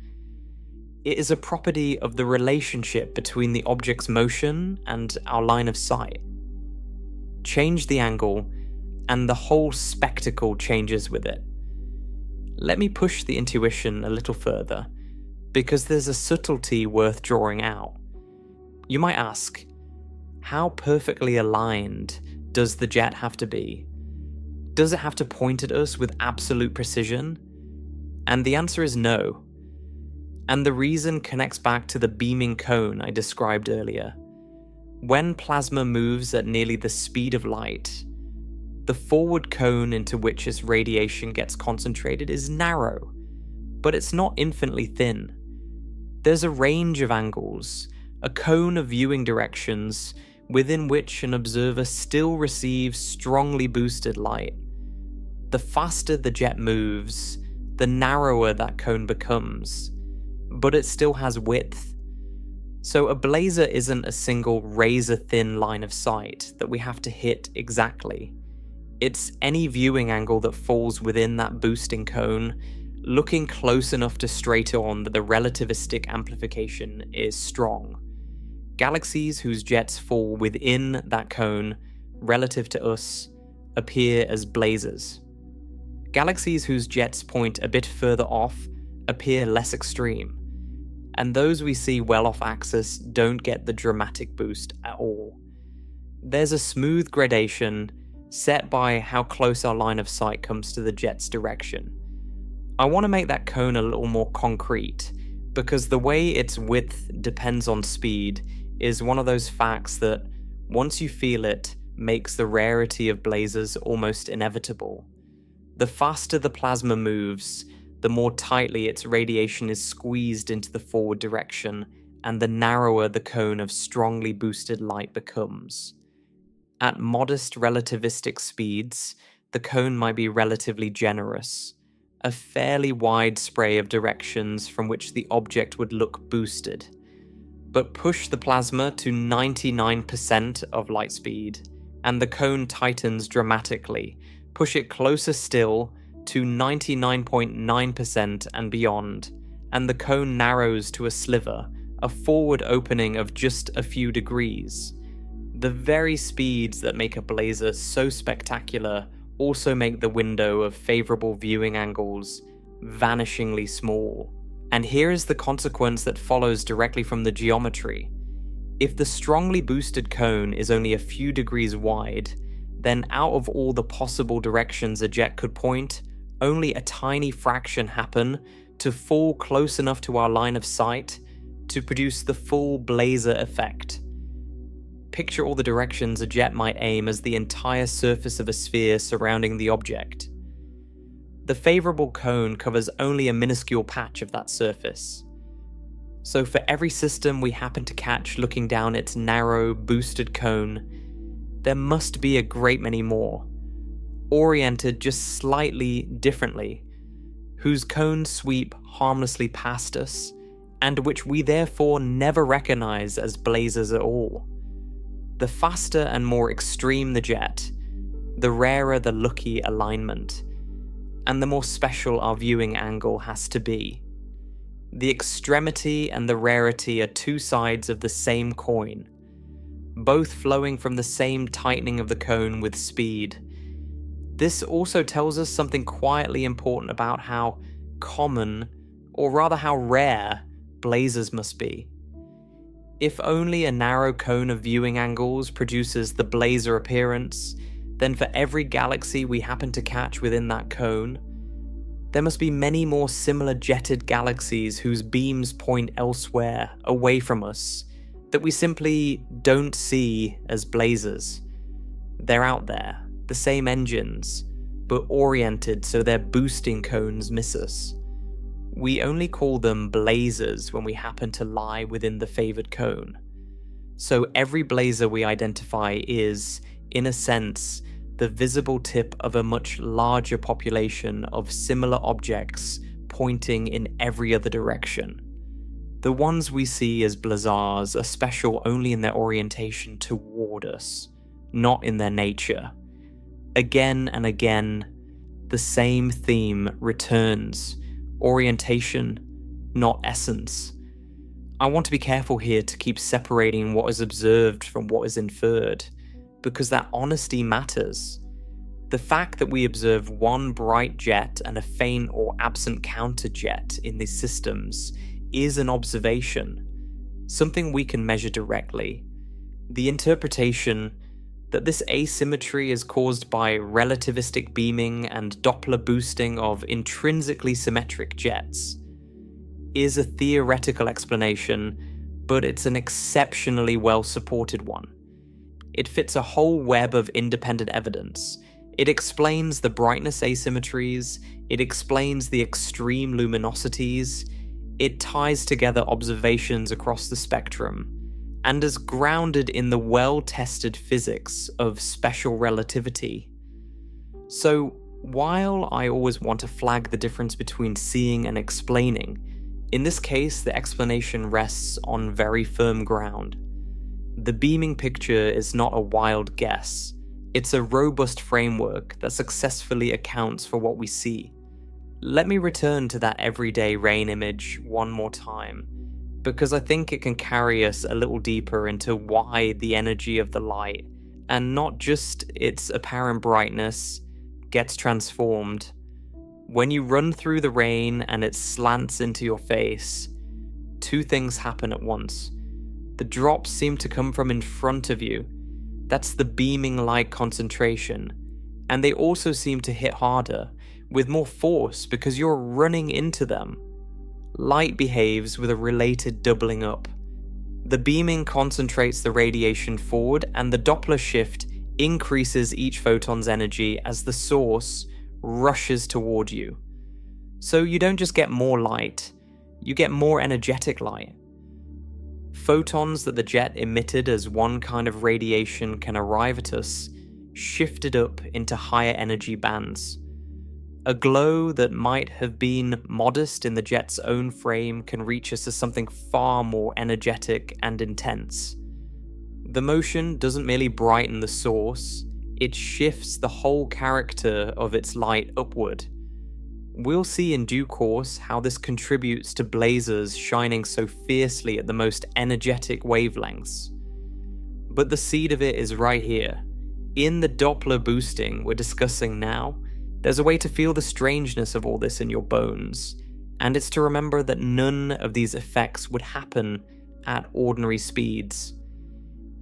It is a property of the relationship between the object's motion and our line of sight. Change the angle, and the whole spectacle changes with it. Let me push the intuition a little further, because there's a subtlety worth drawing out. You might ask, how perfectly aligned does the jet have to be? Does it have to point at us with absolute precision? And the answer is no. And the reason connects back to the beaming cone I described earlier. When plasma moves at nearly the speed of light, the forward cone into which its radiation gets concentrated is narrow, but it's not infinitely thin. There's a range of angles, a cone of viewing directions within which an observer still receives strongly boosted light. The faster the jet moves, the narrower that cone becomes, but it still has width. So a blazar isn't a single razor-thin line of sight that we have to hit exactly. It's any viewing angle that falls within that boosting cone, looking close enough to straight on that the relativistic amplification is strong. Galaxies whose jets fall within that cone, relative to us, appear as blazars. Galaxies whose jets point a bit further off appear less extreme, and those we see well off axis don't get the dramatic boost at all. There's a smooth gradation set by how close our line of sight comes to the jet's direction. I want to make that cone a little more concrete, because the way its width depends on speed is one of those facts that, once you feel it, makes the rarity of blazars almost inevitable. The faster the plasma moves, the more tightly its radiation is squeezed into the forward direction, and the narrower the cone of strongly boosted light becomes. At modest relativistic speeds, the cone might be relatively generous, a fairly wide spray of directions from which the object would look boosted. But push the plasma to 99% of light speed, and the cone tightens dramatically. Push it closer still to 99.9% and beyond, and the cone narrows to a sliver, a forward opening of just a few degrees. The very speeds that make a blazar so spectacular also make the window of favourable viewing angles vanishingly small. And here is the consequence that follows directly from the geometry. If the strongly boosted cone is only a few degrees wide, then out of all the possible directions a jet could point, only a tiny fraction happen to fall close enough to our line of sight to produce the full blazar effect. Picture all the directions a jet might aim as the entire surface of a sphere surrounding the object. The favourable cone covers only a minuscule patch of that surface. So for every system we happen to catch looking down its narrow, boosted cone, there must be a great many more, oriented just slightly differently, whose cones sweep harmlessly past us, and which we therefore never recognize as blazars at all. The faster and more extreme the jet, the rarer the lucky alignment, and the more special our viewing angle has to be. The extremity and the rarity are two sides of the same coin, both flowing from the same tightening of the cone with speed. This also tells us something quietly important about how common, or rather how rare, blazars must be. If only a narrow cone of viewing angles produces the blazar appearance, then for every galaxy we happen to catch within that cone, there must be many more similar jetted galaxies whose beams point elsewhere, away from us, that we simply don't see as blazars. They're out there, the same engines, but oriented so their boosting cones miss us. We only call them blazars when we happen to lie within the favoured cone. So every blazar we identify is, in a sense, the visible tip of a much larger population of similar objects pointing in every other direction. The ones we see as blazars are special only in their orientation toward us, not in their nature. Again and again, the same theme returns: orientation, not essence. I want to be careful here to keep separating what is observed from what is inferred, because that honesty matters. The fact that we observe one bright jet and a faint or absent counter jet in these systems is an observation, something we can measure directly. The interpretation that this asymmetry is caused by relativistic beaming and Doppler boosting of intrinsically symmetric jets is a theoretical explanation, but it's an exceptionally well-supported one. It fits a whole web of independent evidence. It explains the brightness asymmetries, it explains the extreme luminosities, it ties together observations across the spectrum, and is grounded in the well-tested physics of special relativity. So, while I always want to flag the difference between seeing and explaining, in this case the explanation rests on very firm ground. The beaming picture is not a wild guess, it's a robust framework that successfully accounts for what we see. Let me return to that everyday rain image one more time, because I think it can carry us a little deeper into why the energy of the light, and not just its apparent brightness, gets transformed. When you run through the rain and it slants into your face, two things happen at once. The drops seem to come from in front of you. That's the beaming light concentration. And they also seem to hit harder, with more force because you're running into them. Light behaves with a related doubling up. The beaming concentrates the radiation forward, and the Doppler shift increases each photon's energy as the source rushes toward you. So you don't just get more light, you get more energetic light. Photons that the jet emitted as one kind of radiation can arrive at us, shifted up into higher energy bands. A glow that might have been modest in the jet's own frame can reach us as something far more energetic and intense. The motion doesn't merely brighten the source, it shifts the whole character of its light upward. We'll see in due course how this contributes to blazars shining so fiercely at the most energetic wavelengths. But the seed of it is right here. In the Doppler boosting we're discussing now, there's a way to feel the strangeness of all this in your bones, and it's to remember that none of these effects would happen at ordinary speeds.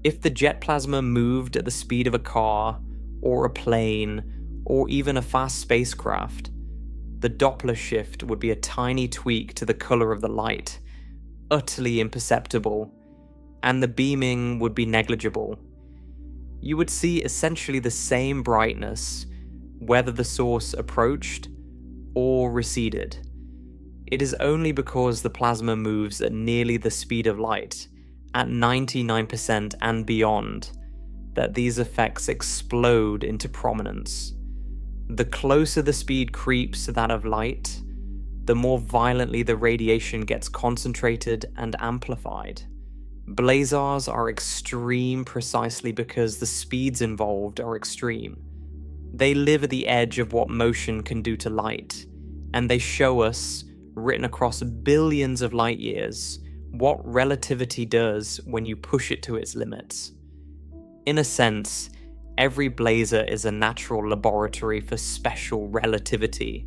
If the jet plasma moved at the speed of a car, or a plane, or even a fast spacecraft, the Doppler shift would be a tiny tweak to the color of the light, utterly imperceptible, and the beaming would be negligible. You would see essentially the same brightness, whether the source approached or receded. It is only because the plasma moves at nearly the speed of light, at 99% and beyond, that these effects explode into prominence. The closer the speed creeps to that of light, the more violently the radiation gets concentrated and amplified. Blazars are extreme precisely because the speeds involved are extreme. They live at the edge of what motion can do to light, and they show us, written across billions of light years, what relativity does when you push it to its limits. In a sense, every blazar is a natural laboratory for special relativity,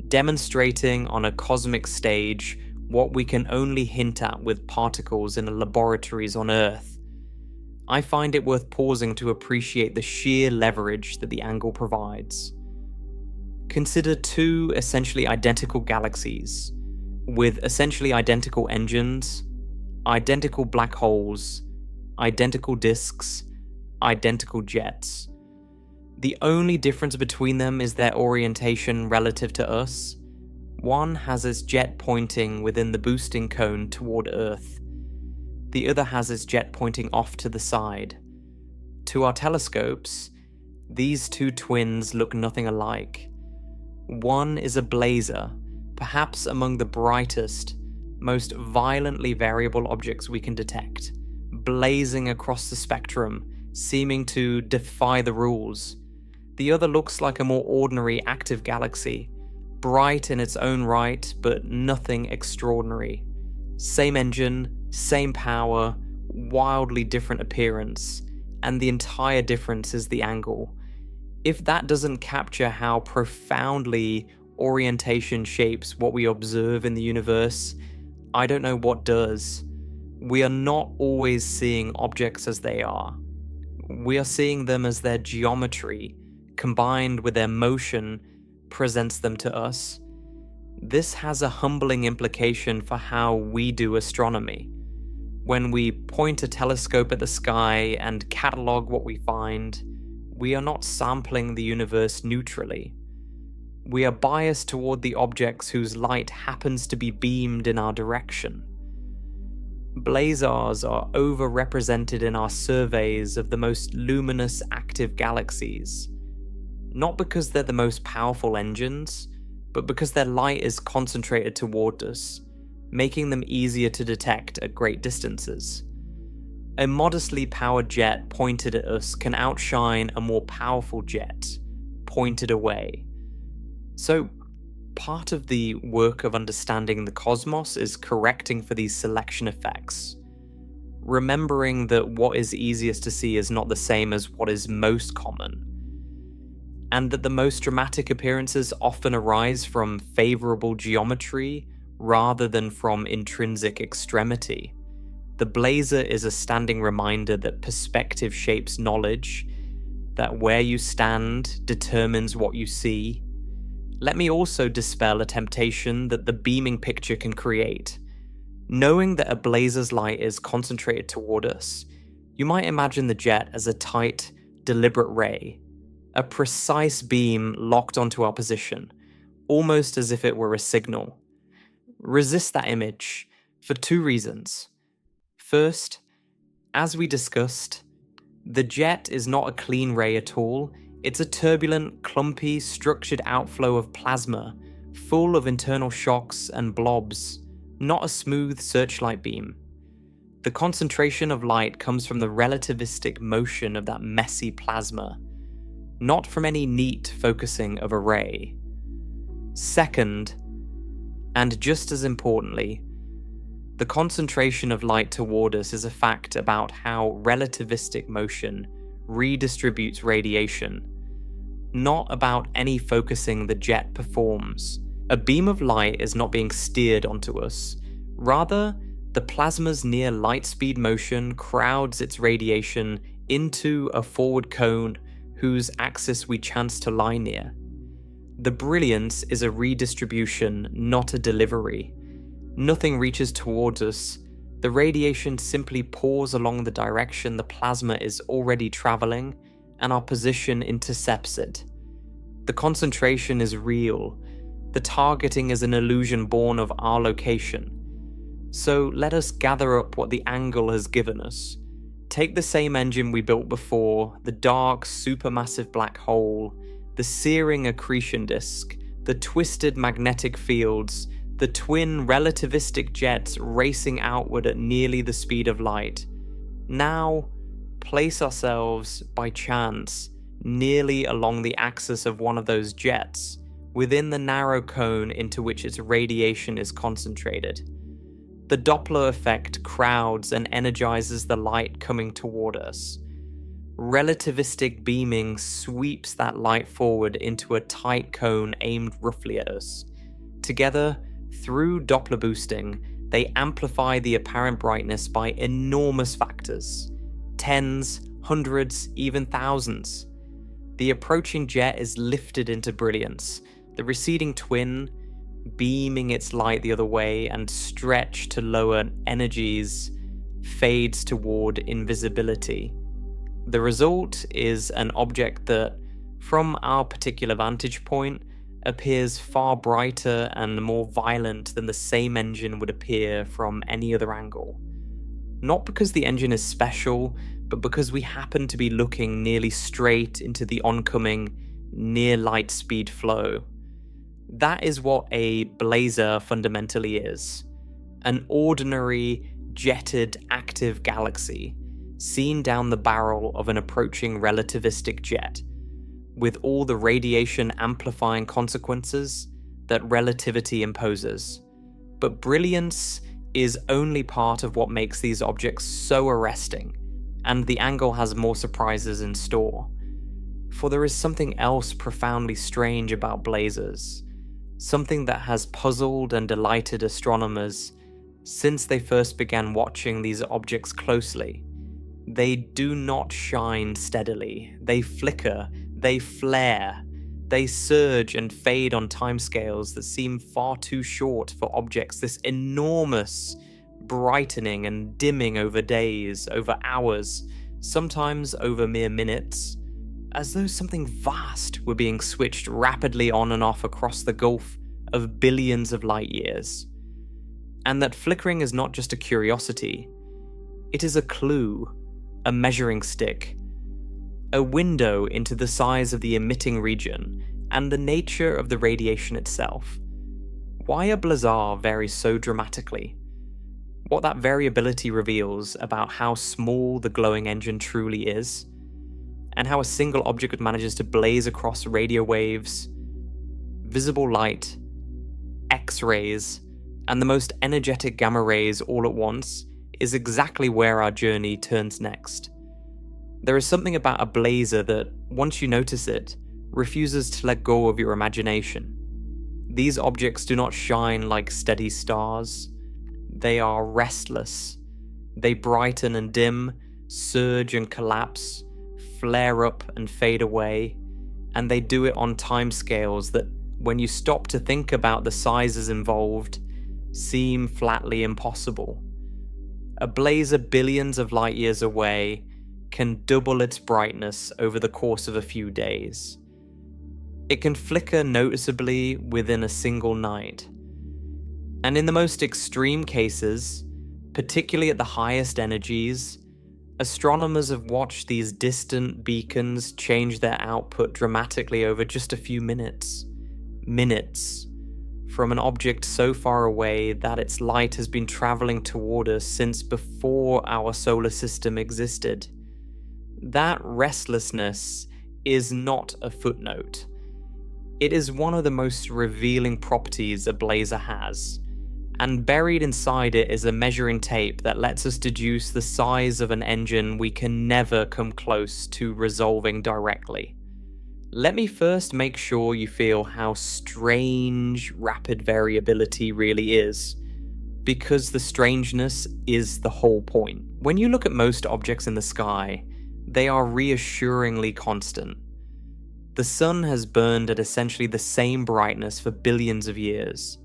demonstrating on a cosmic stage what we can only hint at with particles in laboratories on Earth. I find it worth pausing to appreciate the sheer leverage that the angle provides. Consider two essentially identical galaxies, with essentially identical engines, identical black holes, identical disks, identical jets. The only difference between them is their orientation relative to us. One has its jet pointing within the boosting cone toward Earth. The other has its jet pointing off to the side. To our telescopes, these two twins look nothing alike. One is a blazar, perhaps among the brightest, most violently variable objects we can detect, blazing across the spectrum, seeming to defy the rules. The other looks like a more ordinary active galaxy, bright in its own right, but nothing extraordinary. Same engine, same power, wildly different appearance, and the entire difference is the angle. If that doesn't capture how profoundly orientation shapes what we observe in the universe, I don't know what does. We are not always seeing objects as they are. We are seeing them as their geometry, combined with their motion, presents them to us. This has a humbling implication for how we do astronomy. When we point a telescope at the sky and catalogue what we find, we are not sampling the universe neutrally. We are biased toward the objects whose light happens to be beamed in our direction. Blazars are overrepresented in our surveys of the most luminous active galaxies, not because they're the most powerful engines, but because their light is concentrated toward us, making them easier to detect at great distances. A modestly powered jet pointed at us can outshine a more powerful jet pointed away. So, part of the work of understanding the cosmos is correcting for these selection effects, remembering that what is easiest to see is not the same as what is most common, and that the most dramatic appearances often arise from favorable geometry rather than from intrinsic extremity. The blazar is a standing reminder that perspective shapes knowledge, that where you stand determines what you see. Let me also dispel a temptation that the beaming picture can create. Knowing that a blazar's light is concentrated toward us, you might imagine the jet as a tight, deliberate ray, a precise beam locked onto our position, almost as if it were a signal. Resist that image for two reasons. First, as we discussed, the jet is not a clean ray at all. It's a turbulent, clumpy, structured outflow of plasma, full of internal shocks and blobs, not a smooth searchlight beam. The concentration of light comes from the relativistic motion of that messy plasma, not from any neat focusing of a ray. Second, and just as importantly, the concentration of light toward us is a fact about how relativistic motion redistributes radiation, not about any focusing the jet performs. A beam of light is not being steered onto us. Rather, the plasma's near light speed motion crowds its radiation into a forward cone whose axis we chance to lie near. The brilliance is a redistribution, not a delivery. Nothing reaches towards us. The radiation simply pours along the direction the plasma is already traveling, and our position intercepts it. The concentration is real. The targeting is an illusion born of our location. So let us gather up what the angle has given us. Take the same engine we built before, the dark, supermassive black hole, the searing accretion disk, the twisted magnetic fields, the twin relativistic jets racing outward at nearly the speed of light. Now, place ourselves, by chance, nearly along the axis of one of those jets, within the narrow cone into which its radiation is concentrated. The Doppler effect crowds and energizes the light coming toward us. Relativistic beaming sweeps that light forward into a tight cone aimed roughly at us. Together, through Doppler boosting, they amplify the apparent brightness by enormous factors. Tens, hundreds, even thousands. The approaching jet is lifted into brilliance. The receding twin, beaming its light the other way and stretched to lower energies, fades toward invisibility. The result is an object that, from our particular vantage point, appears far brighter and more violent than the same engine would appear from any other angle. Not because the engine is special, but because we happen to be looking nearly straight into the oncoming, near light speed flow. That is what a blazar fundamentally is. An ordinary, jetted, active galaxy, seen down the barrel of an approaching relativistic jet, with all the radiation amplifying consequences that relativity imposes. But brilliance is only part of what makes these objects so arresting, and the angle has more surprises in store. For there is something else profoundly strange about blazars, something that has puzzled and delighted astronomers since they first began watching these objects closely. They do not shine steadily, they flicker, they flare, they surge and fade on timescales that seem far too short for objects this enormous, brightening and dimming over days, over hours, sometimes over mere minutes, as though something vast were being switched rapidly on and off across the gulf of billions of light years. And that flickering is not just a curiosity, it is a clue, a measuring stick, a window into the size of the emitting region and the nature of the radiation itself. Why a blazar varies so dramatically, what that variability reveals about how small the glowing engine truly is, and how a single object manages to blaze across radio waves, visible light, X-rays, and the most energetic gamma rays all at once, is exactly where our journey turns next. There is something about a blazar that, once you notice it, refuses to let go of your imagination. These objects do not shine like steady stars. They are restless. They brighten and dim, surge and collapse, flare up and fade away, and they do it on timescales that, when you stop to think about the sizes involved, seem flatly impossible. A blazar billions of light years away can double its brightness over the course of a few days. It can flicker noticeably within a single night. And in the most extreme cases, particularly at the highest energies, astronomers have watched these distant beacons change their output dramatically over just a few minutes. Minutes, from an object so far away that its light has been traveling toward us since before our solar system existed. That restlessness is not a footnote. It is one of the most revealing properties a blazar has, and buried inside it is a measuring tape that lets us deduce the size of an engine we can never come close to resolving directly. Let me first make sure you feel how strange rapid variability really is, because the strangeness is the whole point. When you look at most objects in the sky, they are reassuringly constant. The sun has burned at essentially the same brightness for billions of years.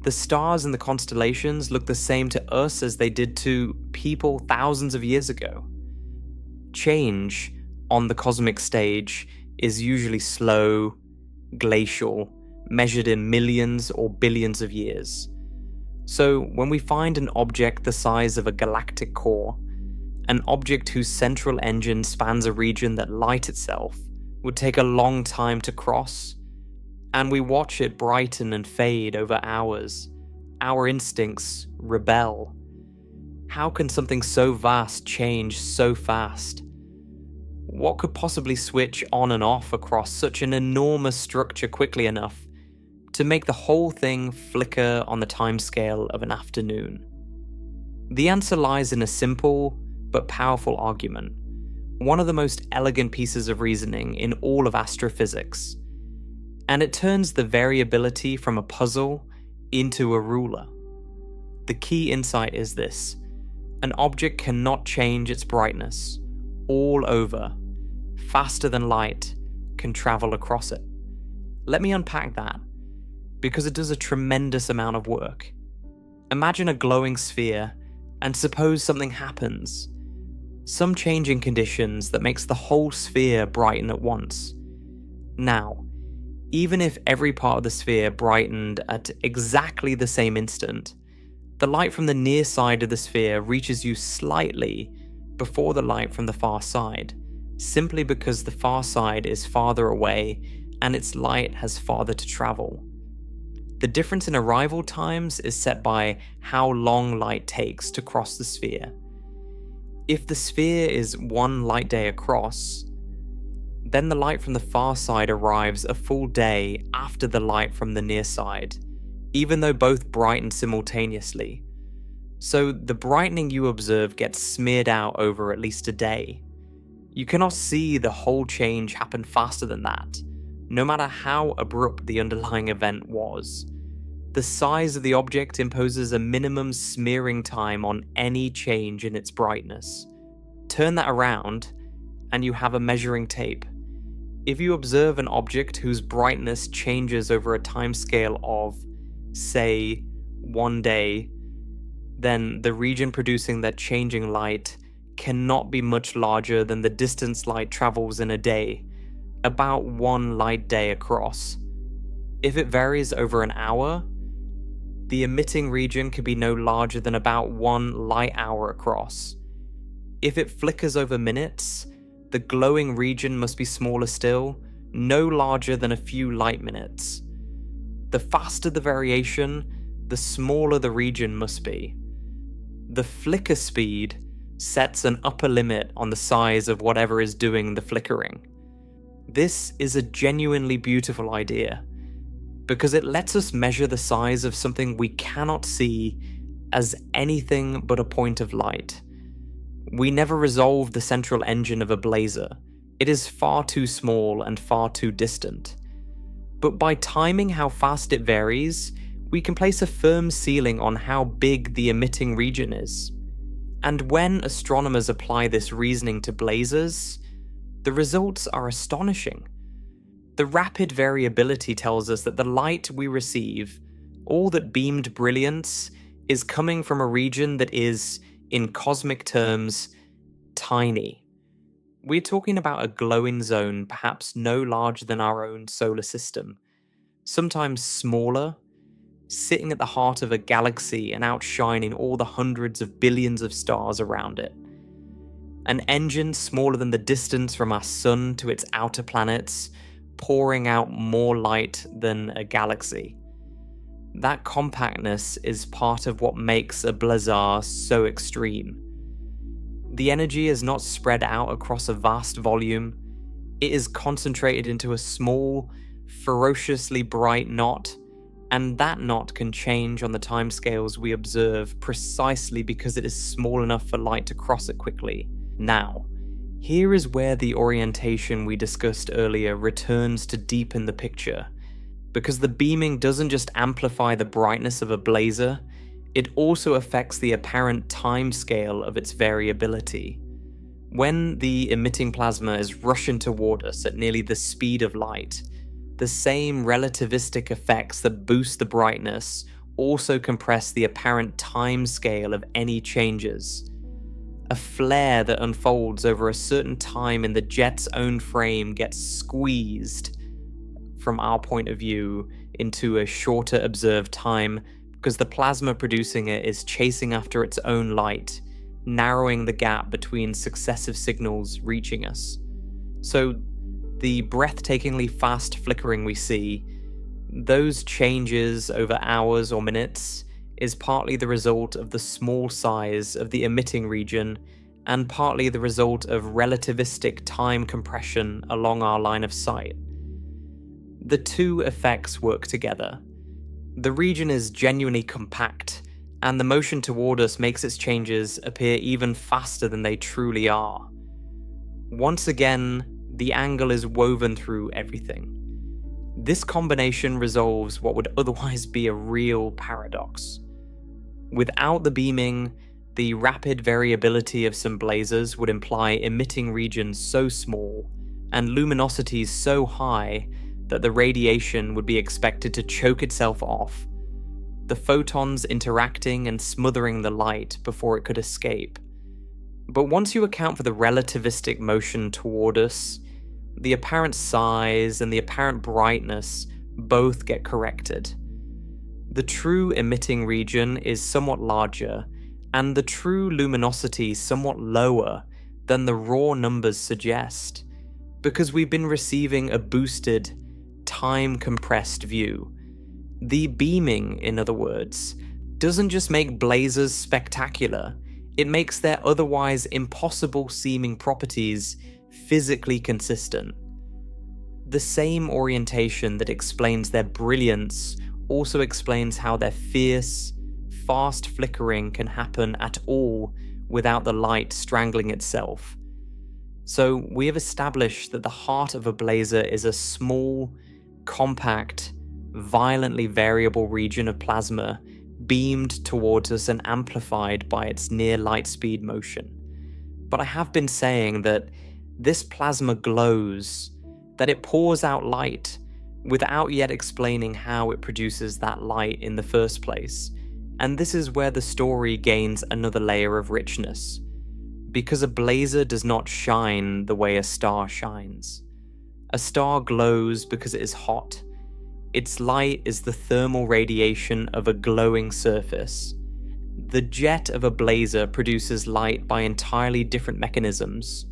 The stars and the constellations look the same to us as they did to people thousands of years ago. Change on the cosmic stage is usually slow, glacial, measured in millions or billions of years. So when we find an object the size of a galactic core, an object whose central engine spans a region that light itself would take a long time to cross, and we watch it brighten and fade over hours, our instincts rebel. How can something so vast change so fast? What could possibly switch on and off across such an enormous structure quickly enough to make the whole thing flicker on the timescale of an afternoon? The answer lies in a simple but powerful argument, one of the most elegant pieces of reasoning in all of astrophysics, and it turns the variability from a puzzle into a ruler. The key insight is this: an object cannot change its brightness all over, faster than light can travel across it. Let me unpack that, because it does a tremendous amount of work. Imagine a glowing sphere, and suppose something happens. Some change in conditions that makes the whole sphere brighten at once. Now, even if every part of the sphere brightened at exactly the same instant, the light from the near side of the sphere reaches you slightly before the light from the far side, simply because the far side is farther away and its light has farther to travel. The difference in arrival times is set by how long light takes to cross the sphere. If the sphere is one light day across, then the light from the far side arrives a full day after the light from the near side, even though both brighten simultaneously. So the brightening you observe gets smeared out over at least a day. You cannot see the whole change happen faster than that, no matter how abrupt the underlying event was. The size of the object imposes a minimum smearing time on any change in its brightness. Turn that around, and you have a measuring tape. If you observe an object whose brightness changes over a timescale of, say, 1 day, then the region producing that changing light cannot be much larger than the distance light travels in a day, about 1 light day across. If it varies over an hour, the emitting region could be no larger than about 1 light hour across. If it flickers over minutes, the glowing region must be smaller still, no larger than a few light minutes. The faster the variation, the smaller the region must be. The flicker speed sets an upper limit on the size of whatever is doing the flickering. This is a genuinely beautiful idea, because it lets us measure the size of something we cannot see as anything but a point of light. We never resolve the central engine of a blazar. It is far too small and far too distant. But by timing how fast it varies, we can place a firm ceiling on how big the emitting region is. And when astronomers apply this reasoning to blazars, the results are astonishing. The rapid variability tells us that the light we receive, all that beamed brilliance, is coming from a region that is, in cosmic terms, tiny. We're talking about a glowing zone perhaps no larger than our own solar system, sometimes smaller, sitting at the heart of a galaxy and outshining all the hundreds of billions of stars around it. An engine smaller than the distance from our sun to its outer planets, pouring out more light than a galaxy. That compactness is part of what makes a blazar so extreme. The energy is not spread out across a vast volume. It is concentrated into a small, ferociously bright knot, and that knot can change on the timescales we observe precisely because it is small enough for light to cross it quickly. Now, here is where the orientation we discussed earlier returns to deepen the picture, because the beaming doesn't just amplify the brightness of a blazar, it also affects the apparent timescale of its variability. When the emitting plasma is rushing toward us at nearly the speed of light, the same relativistic effects that boost the brightness also compress the apparent time scale of any changes. A flare that unfolds over a certain time in the jet's own frame gets squeezed, from our point of view, into a shorter observed time because the plasma producing it is chasing after its own light, narrowing the gap between successive signals reaching us. So, the breathtakingly fast flickering we see, those changes over hours or minutes, is partly the result of the small size of the emitting region and partly the result of relativistic time compression along our line of sight. The two effects work together. The region is genuinely compact, and the motion toward us makes its changes appear even faster than they truly are. Once again, the angle is woven through everything. This combination resolves what would otherwise be a real paradox. Without the beaming, the rapid variability of some blazars would imply emitting regions so small and luminosities so high that the radiation would be expected to choke itself off, the photons interacting and smothering the light before it could escape. But once you account for the relativistic motion toward us, the apparent size and the apparent brightness both get corrected. The true emitting region is somewhat larger, and the true luminosity somewhat lower than the raw numbers suggest, because we've been receiving a boosted, time-compressed view. The beaming, in other words, doesn't just make blazars spectacular, it makes their otherwise impossible-seeming properties physically consistent. The same orientation that explains their brilliance also explains how their fierce, fast flickering can happen at all without the light strangling itself. So we have established that the heart of a blazar is a small, compact, violently variable region of plasma beamed towards us and amplified by its near light speed motion. But I have been saying that this plasma glows, that it pours out light, without yet explaining how it produces that light in the first place. And this is where the story gains another layer of richness. Because a blazar does not shine the way a star shines. A star glows because it is hot. Its light is the thermal radiation of a glowing surface. The jet of a blazar produces light by entirely different mechanisms,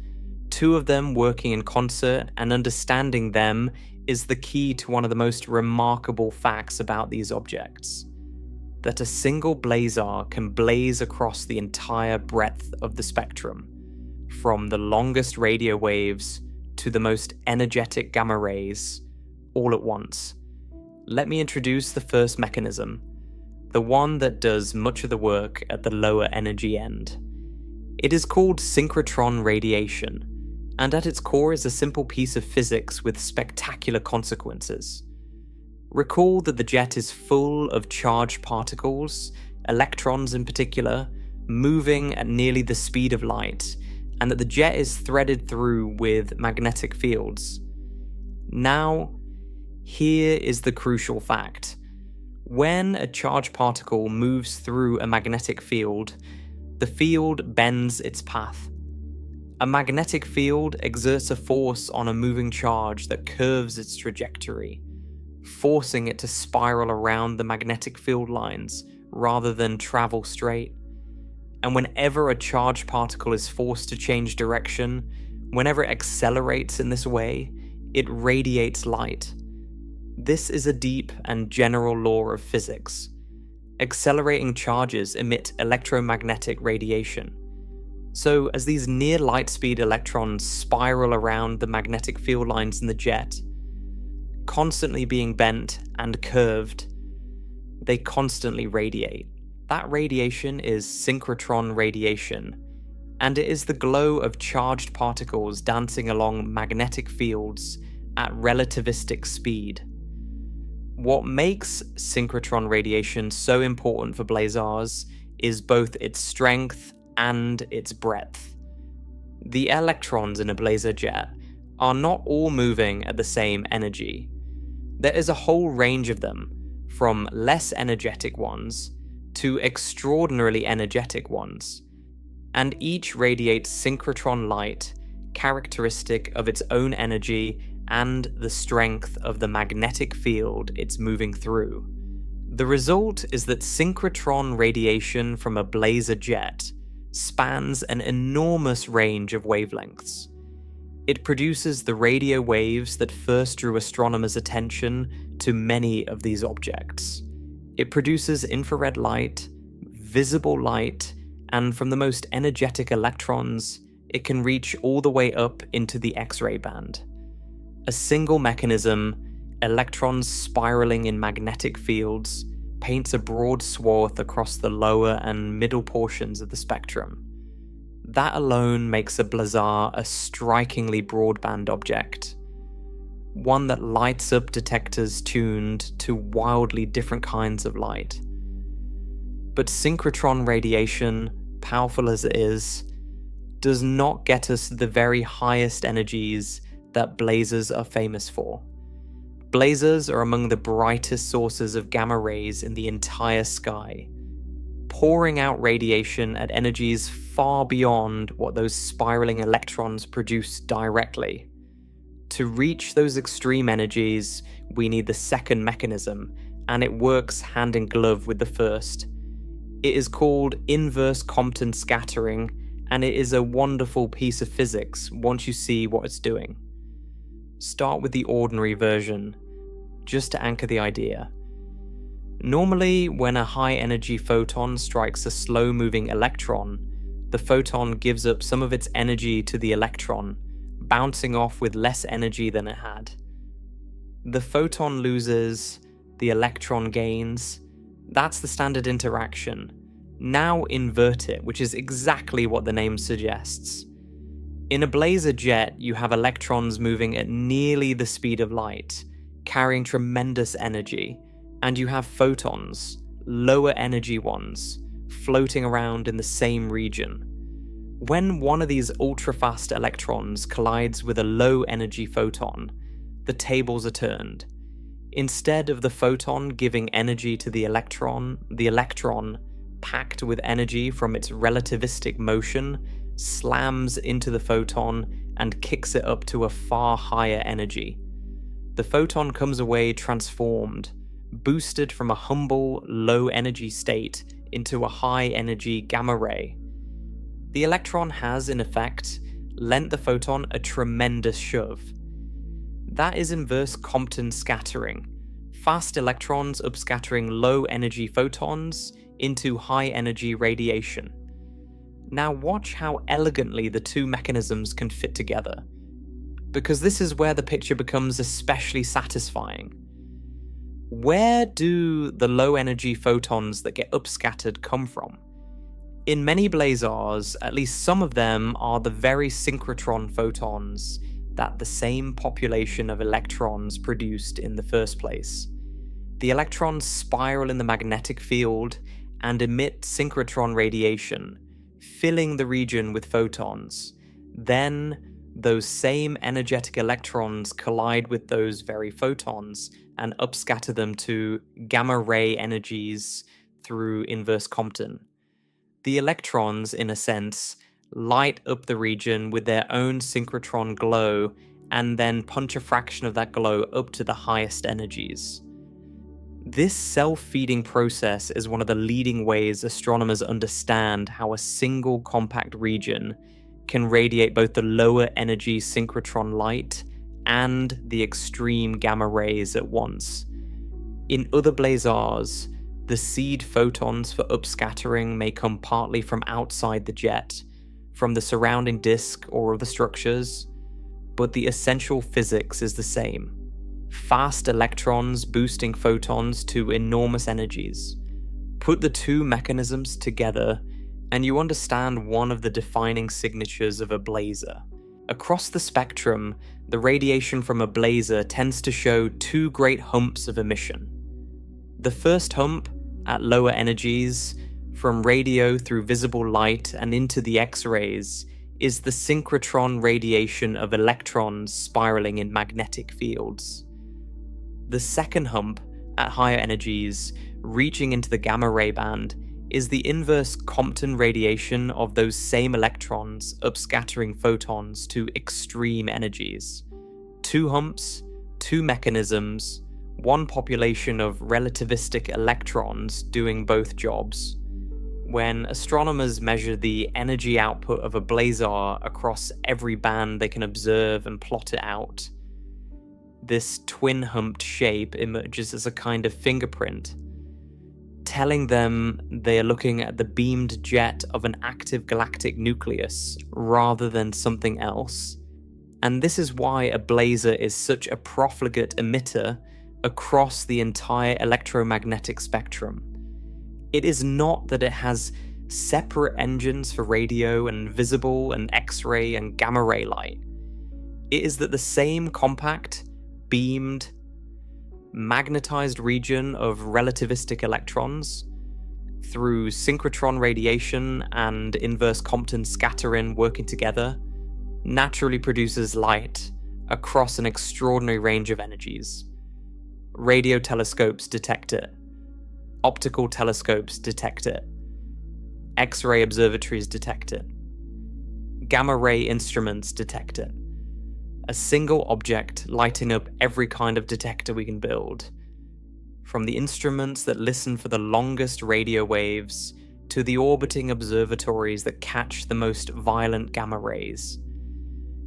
two of them working in concert, and understanding them is the key to one of the most remarkable facts about these objects. That a single blazar can blaze across the entire breadth of the spectrum, from the longest radio waves to the most energetic gamma rays, all at once. Let me introduce the first mechanism, the one that does much of the work at the lower energy end. It is called synchrotron radiation, and at its core is a simple piece of physics with spectacular consequences. Recall that the jet is full of charged particles, electrons in particular, moving at nearly the speed of light, and that the jet is threaded through with magnetic fields. Now, here is the crucial fact. When a charged particle moves through a magnetic field, the field bends its path. A magnetic field exerts a force on a moving charge that curves its trajectory, forcing it to spiral around the magnetic field lines rather than travel straight. And whenever a charged particle is forced to change direction, whenever it accelerates in this way, it radiates light. This is a deep and general law of physics. Accelerating charges emit electromagnetic radiation. So as these near light speed electrons spiral around the magnetic field lines in the jet, constantly being bent and curved. They constantly radiate. That radiation is synchrotron radiation, and it is the glow of charged particles dancing along magnetic fields at relativistic speed. What makes synchrotron radiation so important for blazars is both its strength and its breadth. The electrons in a blazar jet are not all moving at the same energy. There is a whole range of them, from less energetic ones to extraordinarily energetic ones, and each radiates synchrotron light characteristic of its own energy and the strength of the magnetic field it's moving through. The result is that synchrotron radiation from a blazar jet spans an enormous range of wavelengths. It produces the radio waves that first drew astronomers' attention to many of these objects. It produces infrared light, visible light, and from the most energetic electrons, it can reach all the way up into the X-ray band. A single mechanism, electrons spiraling in magnetic fields, paints a broad swath across the lower and middle portions of the spectrum. That alone makes a blazar a strikingly broadband object, one that lights up detectors tuned to wildly different kinds of light. But synchrotron radiation, powerful as it is, does not get us the very highest energies that blazars are famous for. Blazars are among the brightest sources of gamma rays in the entire sky, pouring out radiation at energies far beyond what those spiraling electrons produce directly. To reach those extreme energies, we need the second mechanism, and it works hand in glove with the first. It is called inverse-Compton scattering, and it is a wonderful piece of physics once you see what it's doing. Start with the ordinary version, just to anchor the idea. Normally, when a high-energy photon strikes a slow-moving electron, the photon gives up some of its energy to the electron, bouncing off with less energy than it had. The photon loses, the electron gains. That's the standard interaction. Now invert it, which is exactly what the name suggests. In a blazar jet, you have electrons moving at nearly the speed of light, carrying tremendous energy, and you have photons, lower energy ones, floating around in the same region. When one of these ultra-fast electrons collides with a low-energy photon, the tables are turned. Instead of the photon giving energy to the electron, packed with energy from its relativistic motion, slams into the photon and kicks it up to a far higher energy. The photon comes away transformed, boosted from a humble, low-energy state into a high-energy gamma ray. The electron has, in effect, lent the photon a tremendous shove. That is inverse-Compton scattering, fast electrons upscattering low-energy photons into high-energy radiation. Now watch how elegantly the two mechanisms can fit together, because this is where the picture becomes especially satisfying. Where do the low-energy photons that get upscattered come from? In many blazars, at least some of them are the very synchrotron photons that the same population of electrons produced in the first place. The electrons spiral in the magnetic field and emit synchrotron radiation, filling the region with photons. Then, those same energetic electrons collide with those very photons and upscatter them to gamma ray energies through inverse-Compton. The electrons, in a sense, light up the region with their own synchrotron glow and then punch a fraction of that glow up to the highest energies. This self-feeding process is one of the leading ways astronomers understand how a single compact region can radiate both the lower energy synchrotron light and the extreme gamma rays at once. In other blazars, the seed photons for upscattering may come partly from outside the jet, from the surrounding disk or other structures, but the essential physics is the same. fast electrons boosting photons to enormous energies. Put the two mechanisms together, and you understand one of the defining signatures of a blazar. Across the spectrum, the radiation from a blazar tends to show two great humps of emission. The first hump, at lower energies, from radio through visible light and into the X-rays, is the synchrotron radiation of electrons spiraling in magnetic fields. The second hump, at higher energies, reaching into the gamma-ray band, is the inverse-Compton radiation of those same electrons upscattering photons to extreme energies. Two humps, two mechanisms, one population of relativistic electrons doing both jobs. When astronomers measure the energy output of a blazar across every band they can observe and plot it out, this twin-humped shape emerges as a kind of fingerprint, telling them they are looking at the beamed jet of an active galactic nucleus rather than something else. And this is why a blazar is such a profligate emitter across the entire electromagnetic spectrum. It is not that it has separate engines for radio and visible and X-ray and gamma-ray light. It is that the same compact, beamed, magnetized region of relativistic electrons, through synchrotron radiation and inverse-Compton scattering working together, naturally produces light across an extraordinary range of energies. Radio telescopes detect it. Optical telescopes detect it. X-ray observatories detect it. Gamma-ray instruments detect it. A single object lighting up every kind of detector we can build. From the instruments that listen for the longest radio waves, to the orbiting observatories that catch the most violent gamma rays.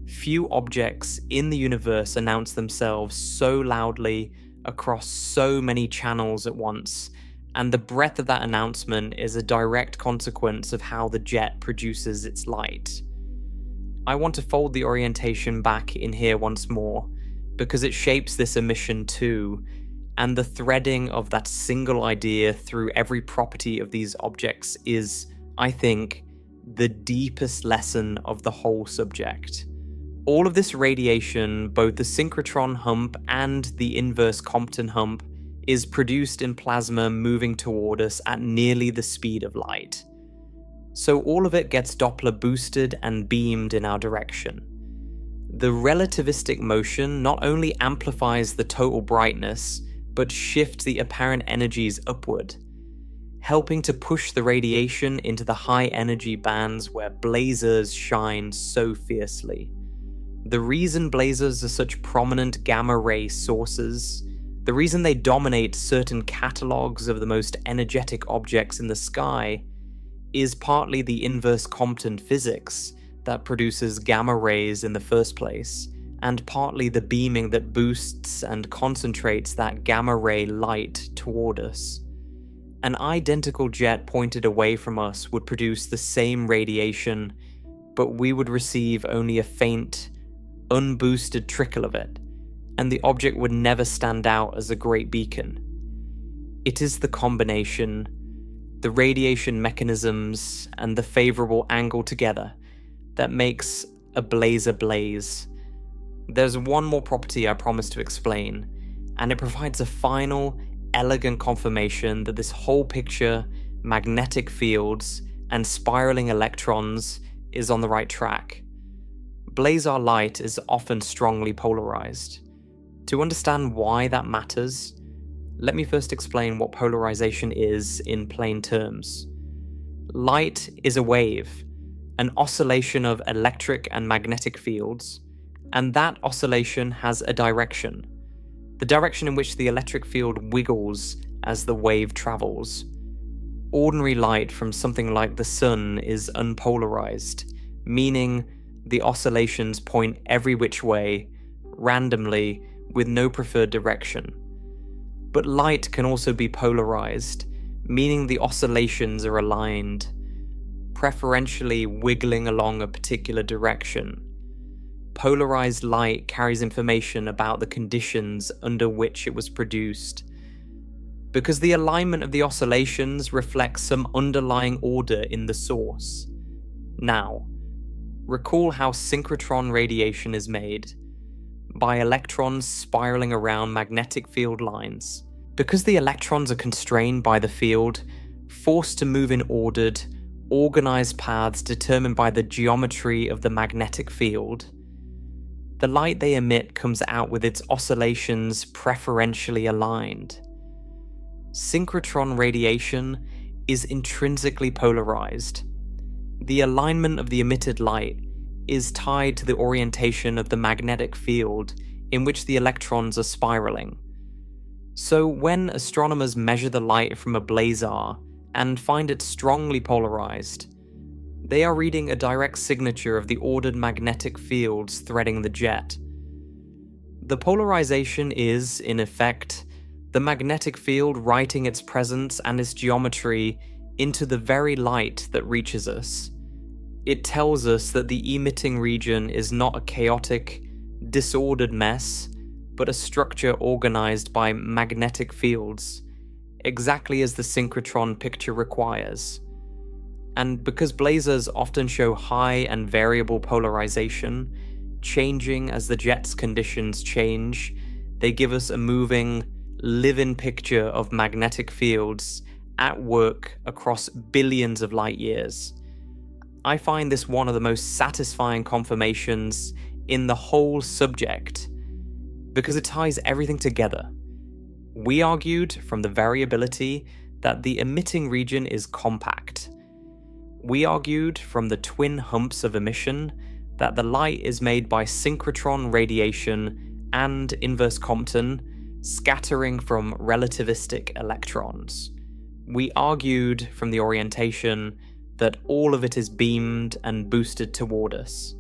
Few objects in the universe announce themselves so loudly across so many channels at once, and the breadth of that announcement is a direct consequence of how the jet produces its light. I want to fold the orientation back in here once more, because it shapes this emission too, and the threading of that single idea through every property of these objects is, I think, the deepest lesson of the whole subject. All of this radiation, both the synchrotron hump and the inverse-Compton hump, is produced in plasma moving toward us at nearly the speed of light. So all of it gets Doppler boosted and beamed in our direction. The relativistic motion not only amplifies the total brightness, but shifts the apparent energies upward, helping to push the radiation into the high energy bands where blazars shine so fiercely. The reason blazars are such prominent gamma ray sources, the reason they dominate certain catalogs of the most energetic objects in the sky, is partly the inverse-Compton physics that produces gamma rays in the first place, and partly the beaming that boosts and concentrates that gamma ray light toward us. An identical jet pointed away from us would produce the same radiation, but we would receive only a faint, unboosted trickle of it, and the object would never stand out as a great beacon. It is the combination, the radiation mechanisms, and the favorable angle together that makes a blazar blaze. There's one more property I promised to explain, and it provides a final, elegant confirmation that this whole picture, magnetic fields, and spiraling electrons, is on the right track. Blazar light is often strongly polarized. To understand why that matters, let me first explain what polarization is in plain terms. Light is a wave, an oscillation of electric and magnetic fields, and that oscillation has a direction. The direction in which the electric field wiggles as the wave travels. Ordinary light from something like the sun is unpolarized, meaning the oscillations point every which way, randomly, with no preferred direction. But light can also be polarized, meaning the oscillations are aligned, preferentially wiggling along a particular direction. polarized light carries information about the conditions under which it was produced, because the alignment of the oscillations reflects some underlying order in the source. Now, recall how synchrotron radiation is made, by electrons spiraling around magnetic field lines. Because the electrons are constrained by the field, forced to move in ordered, organized paths determined by the geometry of the magnetic field, the light they emit comes out with its oscillations preferentially aligned. Synchrotron radiation is intrinsically polarized. The alignment of the emitted light is tied to the orientation of the magnetic field in which the electrons are spiraling. So when astronomers measure the light from a blazar and find it strongly polarized, they are reading a direct signature of the ordered magnetic fields threading the jet. The polarization is, in effect, the magnetic field writing its presence and its geometry into the very light that reaches us. It tells us that the emitting region is not a chaotic, disordered mess, but a structure organized by magnetic fields, exactly as the synchrotron picture requires. And because blazars often show high and variable polarization, changing as the jet's conditions change, they give us a moving, live-in picture of magnetic fields at work across billions of light years. I find this one of the most satisfying confirmations in the whole subject, because it ties everything together. We argued from the variability that the emitting region is compact. We argued from the twin humps of emission that the light is made by synchrotron radiation and inverse-Compton scattering from relativistic electrons. We argued from the orientation that all of it is beamed and boosted toward us.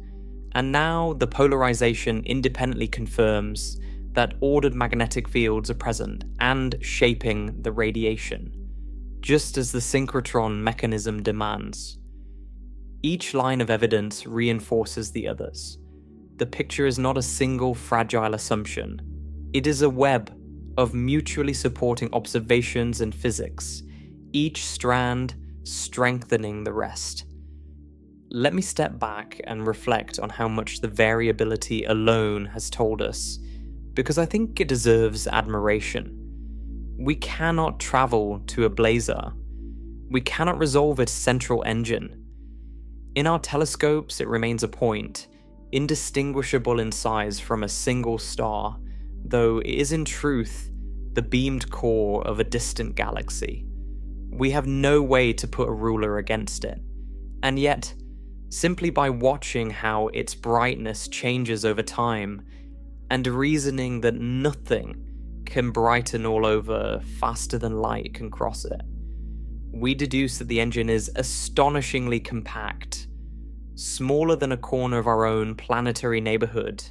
And now the polarization independently confirms that ordered magnetic fields are present and shaping the radiation, just as the synchrotron mechanism demands. Each line of evidence reinforces the others. The picture is not a single fragile assumption. It is a web of mutually supporting observations and physics, each strand strengthening the rest. Let me step back and reflect on how much the variability alone has told us, because I think it deserves admiration. We cannot travel to a blazar. We cannot resolve its central engine. In our telescopes, it remains a point, indistinguishable in size from a single star, though it is in truth the beamed core of a distant galaxy. We have no way to put a ruler against it, and yet, simply by watching how its brightness changes over time, and reasoning that nothing can brighten all over faster than light can cross it, we deduce that the engine is astonishingly compact, smaller than a corner of our own planetary neighborhood,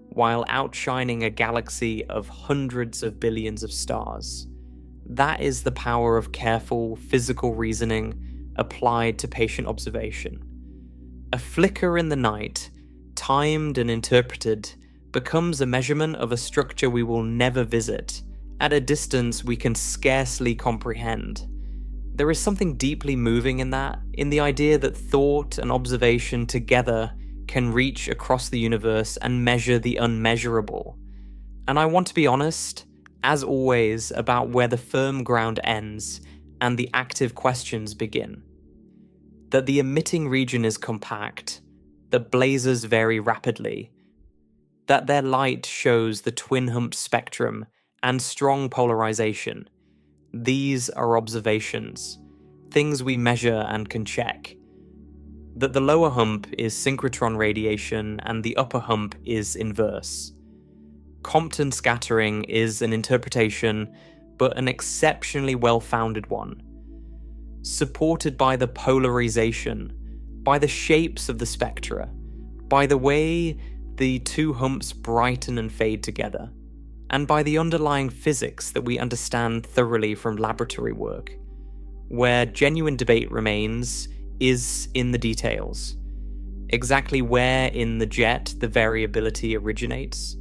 while outshining a galaxy of hundreds of billions of stars. That is the power of careful physical reasoning applied to patient observation. A flicker in the night, timed and interpreted, becomes a measurement of a structure we will never visit, at a distance we can scarcely comprehend. There is something deeply moving in that, in the idea that thought and observation together can reach across the universe and measure the unmeasurable. And I want to be honest, as always, about where the firm ground ends and the active questions begin. That the emitting region is compact, that blazars vary rapidly, that their light shows the twin-humped spectrum and strong polarization. These are observations, things we measure and can check. That the lower hump is synchrotron radiation and the upper hump is inverse. Compton scattering is an interpretation, but an exceptionally well-founded one. Supported by the polarization, by the shapes of the spectra, by the way the two humps brighten and fade together, and by the underlying physics that we understand thoroughly from laboratory work. Where genuine debate remains is in the details. Exactly where in the jet the variability originates,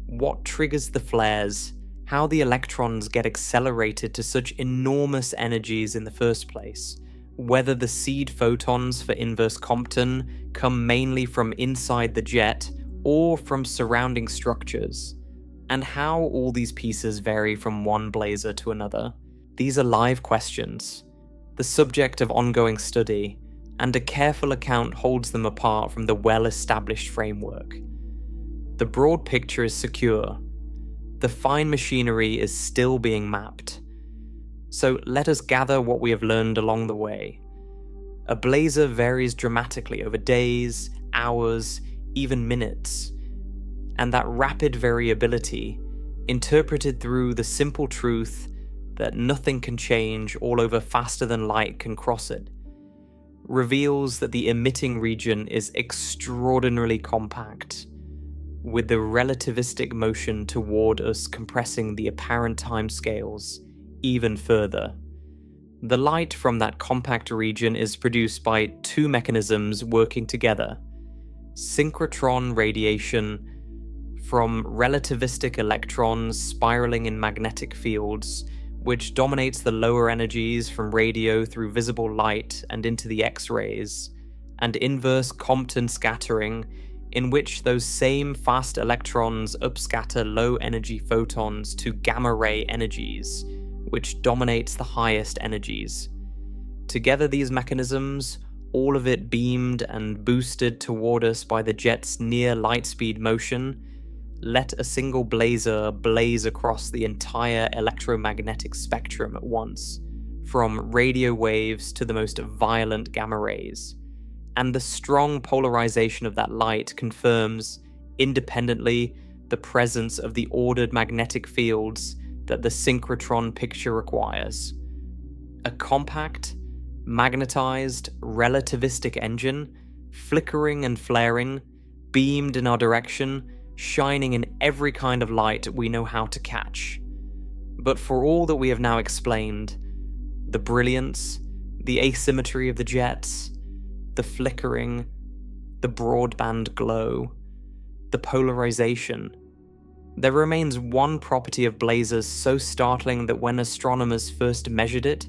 what triggers the flares, how the electrons get accelerated to such enormous energies in the first place, whether the seed photons for inverse-Compton come mainly from inside the jet or from surrounding structures, and how all these pieces vary from one blazar to another. These are live questions, the subject of ongoing study, and a careful account holds them apart from the well-established framework. The broad picture is secure. The fine machinery is still being mapped. So let us gather what we have learned along the way. A blazar varies dramatically over days, hours, even minutes. And that rapid variability, interpreted through the simple truth that nothing can change all over faster than light can cross it, reveals that the emitting region is extraordinarily compact, with the relativistic motion toward us compressing the apparent timescales even further. The light from that compact region is produced by two mechanisms working together: synchrotron radiation from relativistic electrons spiraling in magnetic fields, which dominates the lower energies from radio through visible light and into the X-rays, and inverse-Compton scattering, in which those same fast electrons upscatter low-energy photons to gamma-ray energies, which dominates the highest energies. Together these mechanisms, all of it beamed and boosted toward us by the jet's near light-speed motion, let a single blazar blaze across the entire electromagnetic spectrum at once, from radio waves to the most violent gamma rays. And the strong polarization of that light confirms, independently, the presence of the ordered magnetic fields that the synchrotron picture requires. A compact, magnetized, relativistic engine, flickering and flaring, beamed in our direction, shining in every kind of light we know how to catch. But for all that we have now explained, the brilliance, the asymmetry of the jets, the flickering, the broadband glow, the polarization, there remains one property of blazars so startling that when astronomers first measured it,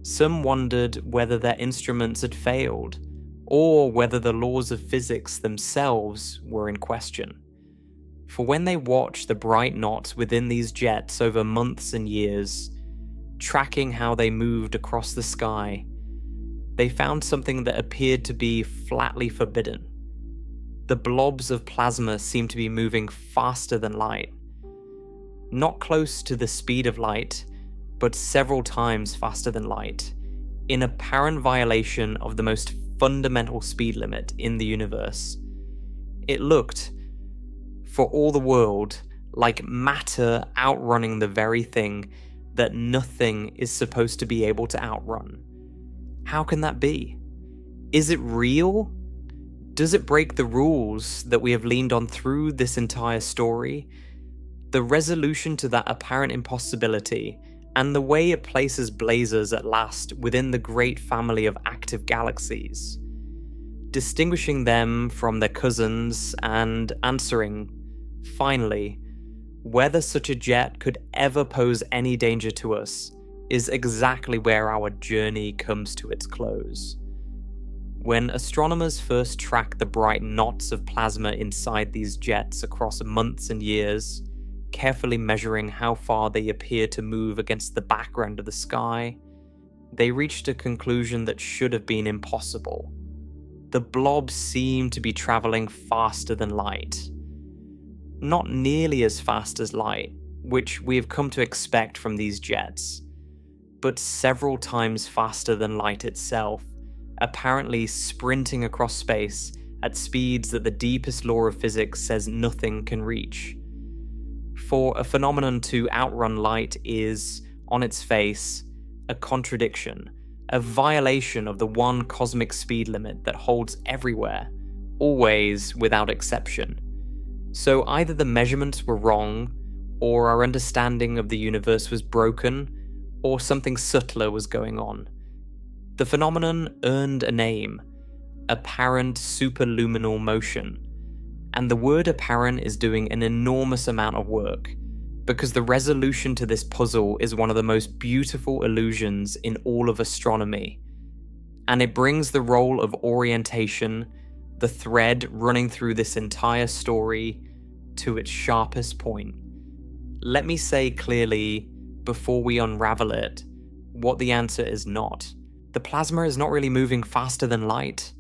some wondered whether their instruments had failed, or whether the laws of physics themselves were in question. For when they watched the bright knots within these jets over months and years, tracking how they moved across the sky, they found something that appeared to be flatly forbidden. The blobs of plasma seemed to be moving faster than light. Not close to the speed of light, but several times faster than light, in apparent violation of the most fundamental speed limit in the universe. It looked, for all the world, like matter outrunning the very thing that nothing is supposed to be able to outrun. How can that be? Is it real? Does it break the rules that we have leaned on through this entire story? The resolution to that apparent impossibility, and the way it places blazars at last within the great family of active galaxies, distinguishing them from their cousins and answering, finally, whether such a jet could ever pose any danger to us, is exactly where our journey comes to its close. When astronomers first tracked the bright knots of plasma inside these jets across months and years, carefully measuring how far they appear to move against the background of the sky, they reached a conclusion that should have been impossible. The blobs seemed to be traveling faster than light. Not nearly as fast as light, which we have come to expect from these jets, but several times faster than light itself, apparently sprinting across space at speeds that the deepest law of physics says nothing can reach. For a phenomenon to outrun light is, on its face, a contradiction, a violation of the one cosmic speed limit that holds everywhere, always without exception. So either the measurements were wrong, or our understanding of the universe was broken, or something subtler was going on. The phenomenon earned a name, apparent superluminal motion. And the word apparent is doing an enormous amount of work, because the resolution to this puzzle is one of the most beautiful illusions in all of astronomy. And it brings the role of orientation, the thread running through this entire story, to its sharpest point. Let me say clearly, before we unravel it, what the answer is not. The plasma is not really moving faster than light.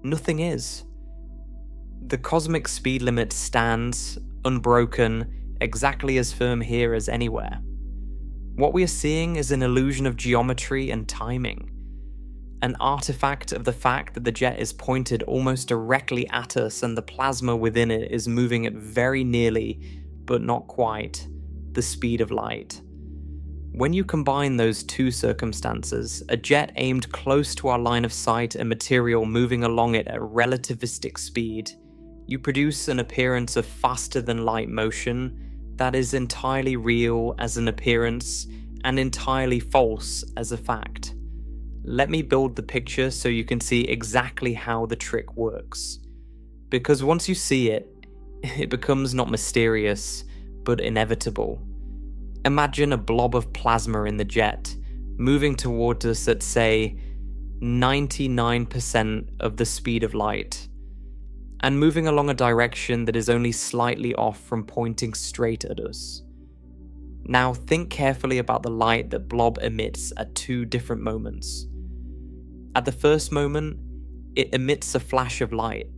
Nothing is. The cosmic speed limit stands, unbroken, exactly as firm here as anywhere. What we are seeing is an illusion of geometry and timing, an artifact of the fact that the jet is pointed almost directly at us and the plasma within it is moving at very nearly, but not quite, the speed of light. When you combine those two circumstances, a jet aimed close to our line of sight and material moving along it at relativistic speed, you produce an appearance of faster than light motion that is entirely real as an appearance and entirely false as a fact. Let me build the picture so you can see exactly how the trick works. Because once you see it, it becomes not mysterious, but inevitable. Imagine a blob of plasma in the jet, moving towards us at, say, 99% of the speed of light, and moving along a direction that is only slightly off from pointing straight at us. Now think carefully about the light that blob emits at two different moments. At the first moment, it emits a flash of light,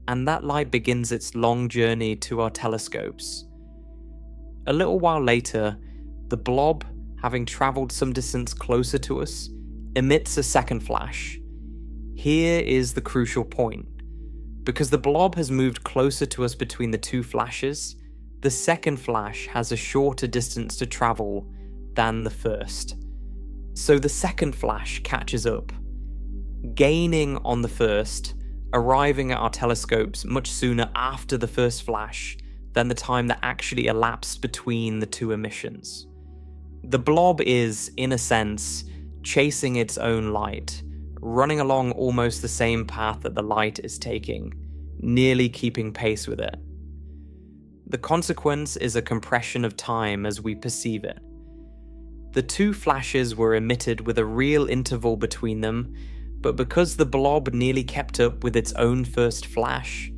and that light begins its long journey to our telescopes. A little while later, the blob, having travelled some distance closer to us, emits a second flash. Here is the crucial point. Because the blob has moved closer to us between the two flashes, the second flash has a shorter distance to travel than the first. So the second flash catches up, gaining on the first, arriving at our telescopes much sooner after the first flash than the time that actually elapsed between the two emissions. The blob is, in a sense, chasing its own light, running along almost the same path that the light is taking, nearly keeping pace with it. The consequence is a compression of time as we perceive it. The two flashes were emitted with a real interval between them, but because the blob nearly kept up with its own first flash,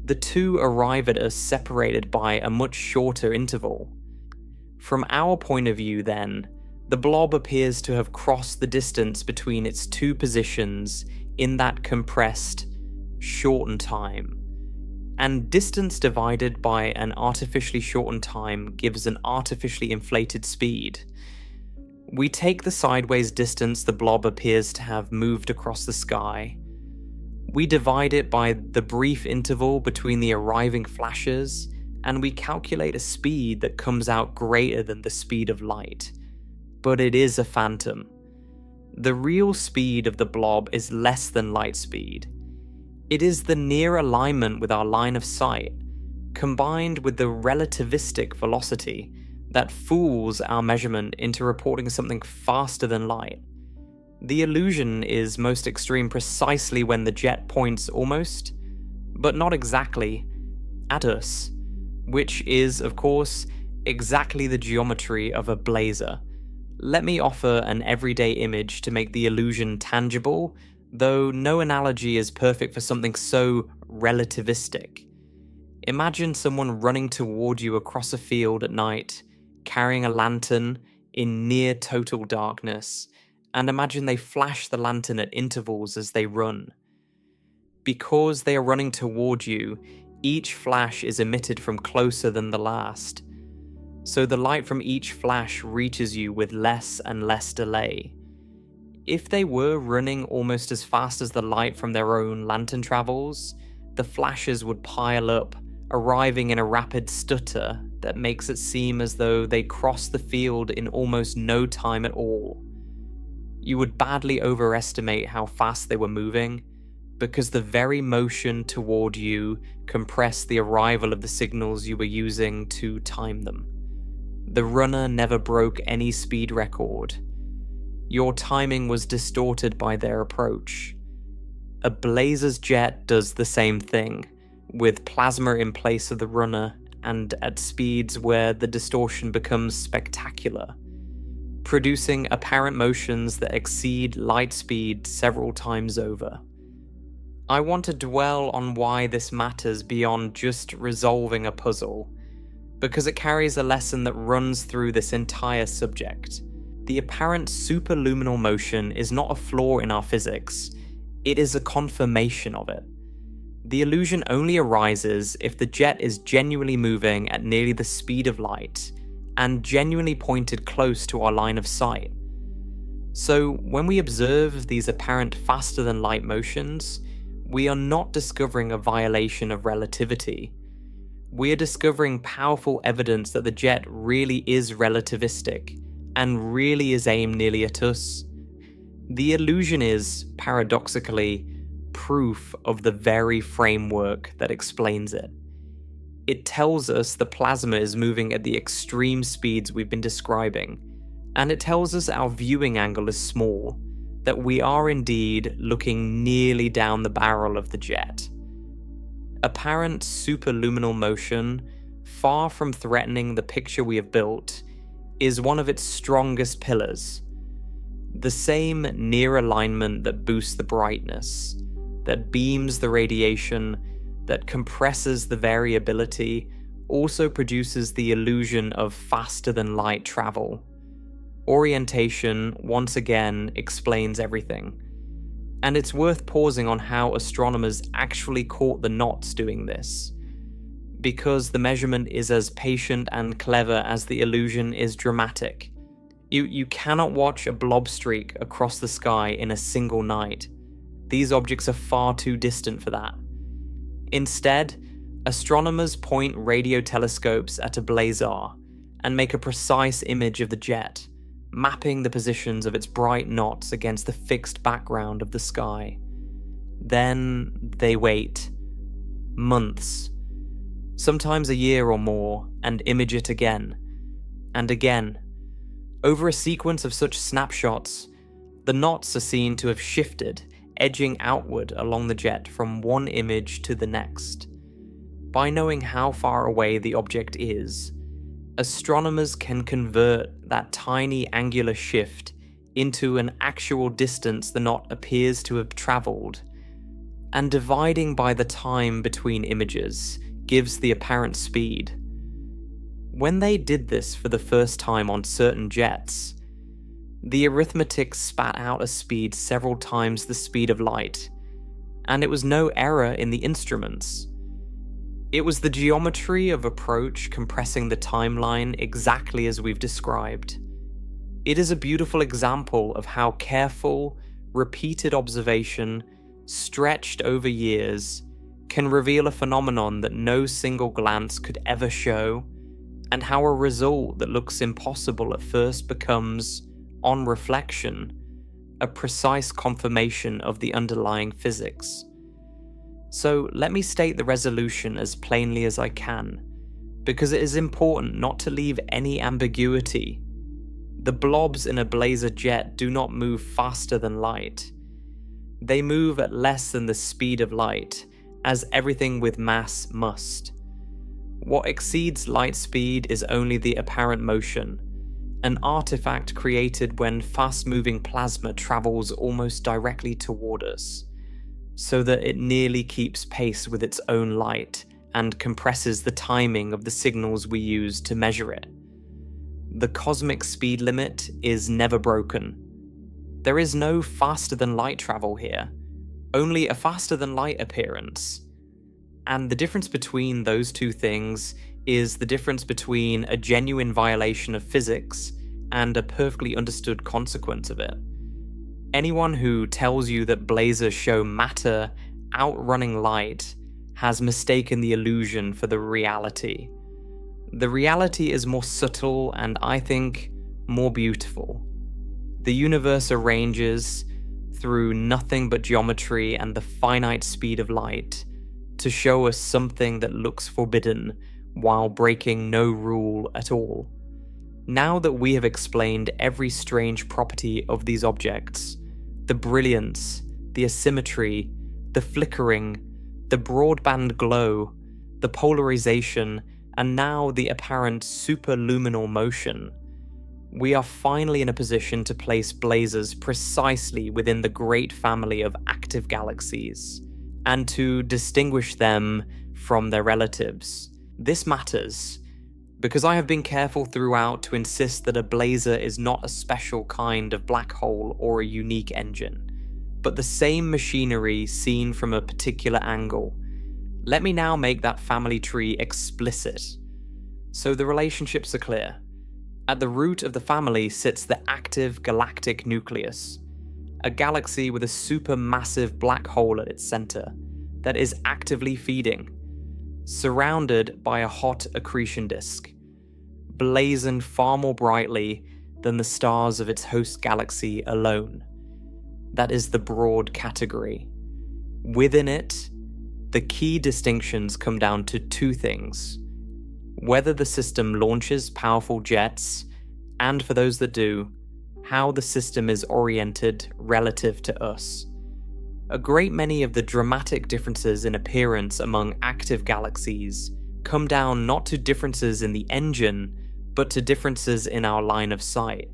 the two arrive at us separated by a much shorter interval. From our point of view then, the blob appears to have crossed the distance between its two positions in that compressed, shortened time. And distance divided by an artificially shortened time gives an artificially inflated speed. We take the sideways distance the blob appears to have moved across the sky. We divide it by the brief interval between the arriving flashes, and we calculate a speed that comes out greater than the speed of light. But it is a phantom. The real speed of the blob is less than light speed. It is the near alignment with our line of sight, combined with the relativistic velocity, that fools our measurement into reporting something faster than light. The illusion is most extreme precisely when the jet points almost, but not exactly, at us, which is, of course, exactly the geometry of a blazar. Let me offer an everyday image to make the illusion tangible, though no analogy is perfect for something so relativistic. Imagine someone running toward you across a field at night, carrying a lantern in near total darkness, and imagine they flash the lantern at intervals as they run. Because they are running toward you, each flash is emitted from closer than the last, so the light from each flash reaches you with less and less delay. If they were running almost as fast as the light from their own lantern travels, the flashes would pile up, arriving in a rapid stutter that makes it seem as though they crossed the field in almost no time at all. You would badly overestimate how fast they were moving, because the very motion toward you compressed the arrival of the signals you were using to time them. The runner never broke any speed record. Your timing was distorted by their approach. A blazar's jet does the same thing, with plasma in place of the runner and at speeds where the distortion becomes spectacular, producing apparent motions that exceed light speed several times over. I want to dwell on why this matters beyond just resolving a puzzle, because it carries a lesson that runs through this entire subject. The apparent superluminal motion is not a flaw in our physics, it is a confirmation of it. The illusion only arises if the jet is genuinely moving at nearly the speed of light, and genuinely pointed close to our line of sight. So when we observe these apparent faster-than-light motions, we are not discovering a violation of relativity. We are discovering powerful evidence that the jet really is relativistic, and really is aimed nearly at us. The illusion is, paradoxically, proof of the very framework that explains it. It tells us the plasma is moving at the extreme speeds we've been describing, and it tells us our viewing angle is small, that we are indeed looking nearly down the barrel of the jet. Apparent superluminal motion, far from threatening the picture we have built, is one of its strongest pillars. The same near alignment that boosts the brightness, that beams the radiation, that compresses the variability, also produces the illusion of faster than light travel. Orientation, once again, explains everything. And it's worth pausing on how astronomers actually caught the knots doing this, because the measurement is as patient and clever as the illusion is dramatic. You cannot watch a blob streak across the sky in a single night. These objects are far too distant for that. Instead, astronomers point radio telescopes at a blazar and make a precise image of the jet, mapping the positions of its bright knots against the fixed background of the sky. Then they wait. Months. Sometimes a year or more, and image it again. And again. Over a sequence of such snapshots, the knots are seen to have shifted, edging outward along the jet from one image to the next. By knowing how far away the object is, astronomers can convert that tiny angular shift into an actual distance the knot appears to have travelled, and dividing by the time between images gives the apparent speed. When they did this for the first time on certain jets, the arithmetic spat out a speed several times the speed of light, and it was no error in the instruments. It was the geometry of approach compressing the timeline exactly as we've described. It is a beautiful example of how careful, repeated observation, stretched over years, can reveal a phenomenon that no single glance could ever show, and how a result that looks impossible at first becomes, on reflection, a precise confirmation of the underlying physics. So let me state the resolution as plainly as I can, because it is important not to leave any ambiguity. The blobs in a blazar jet do not move faster than light. They move at less than the speed of light, as everything with mass must. What exceeds light speed is only the apparent motion, an artifact created when fast-moving plasma travels almost directly toward us, so that it nearly keeps pace with its own light and compresses the timing of the signals we use to measure it. The cosmic speed limit is never broken. There is no faster-than-light travel here, only a faster-than-light appearance. And the difference between those two things is the difference between a genuine violation of physics and a perfectly understood consequence of it. Anyone who tells you that blazars show matter outrunning light has mistaken the illusion for the reality. The reality is more subtle and, I think, more beautiful. The universe arranges, through nothing but geometry and the finite speed of light, to show us something that looks forbidden while breaking no rule at all. Now that we have explained every strange property of these objects, the brilliance, the asymmetry, the flickering, the broadband glow, the polarization, and now the apparent superluminal motion, we are finally in a position to place blazars precisely within the great family of active galaxies, and to distinguish them from their relatives. This matters, because I have been careful throughout to insist that a blazar is not a special kind of black hole or a unique engine, but the same machinery seen from a particular angle. Let me now make that family tree explicit. So the relationships are clear. At the root of the family sits the active galactic nucleus, a galaxy with a supermassive black hole at its center that is actively feeding, surrounded by a hot accretion disk, blazing far more brightly than the stars of its host galaxy alone. That is the broad category. Within it, the key distinctions come down to two things: whether the system launches powerful jets, and for those that do, how the system is oriented relative to us. A great many of the dramatic differences in appearance among active galaxies come down not to differences in the engine, but to differences in our line of sight.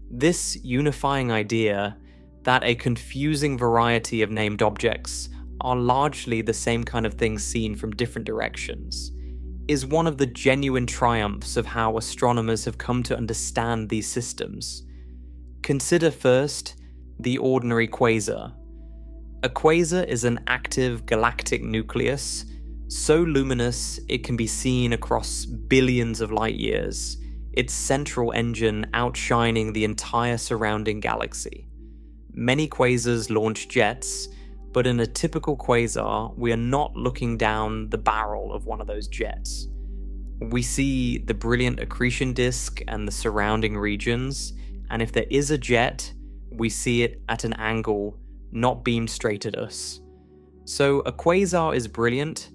This unifying idea that a confusing variety of named objects are largely the same kind of things seen from different directions is one of the genuine triumphs of how astronomers have come to understand these systems. Consider first the ordinary quasar. A quasar is an active galactic nucleus, so luminous it can be seen across billions of light years, its central engine outshining the entire surrounding galaxy. Many quasars launch jets, but in a typical quasar, we are not looking down the barrel of one of those jets. We see the brilliant accretion disk and the surrounding regions, and if there is a jet, we see it at an angle, not beamed straight at us. So a quasar is brilliant,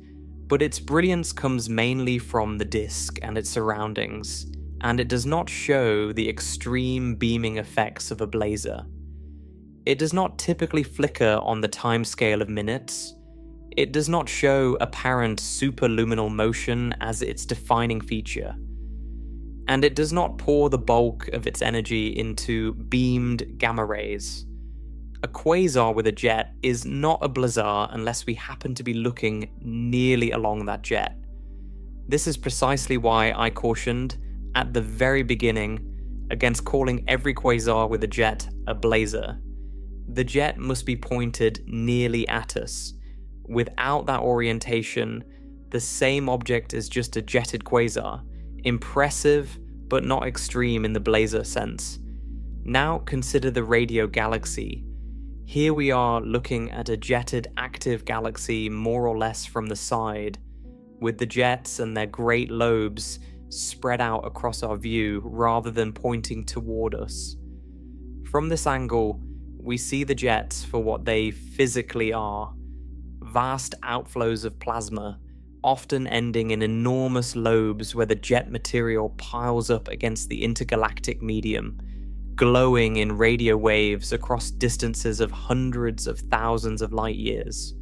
but its brilliance comes mainly from the disk and its surroundings, and it does not show the extreme beaming effects of a blazar. It does not typically flicker on the timescale of minutes. It does not show apparent superluminal motion as its defining feature. And it does not pour the bulk of its energy into beamed gamma rays. A quasar with a jet is not a blazar unless we happen to be looking nearly along that jet. This is precisely why I cautioned, at the very beginning, against calling every quasar with a jet a blazar. The jet must be pointed nearly at us. Without that orientation, the same object is just a jetted quasar, impressive but not extreme in the blazar sense. Now consider the radio galaxy. Here we are looking at a jetted active galaxy more or less from the side, with the jets and their great lobes spread out across our view rather than pointing toward us. From this angle, we see the jets for what they physically are: vast outflows of plasma, often ending in enormous lobes where the jet material piles up against the intergalactic medium, glowing in radio waves across distances of hundreds of thousands of light years.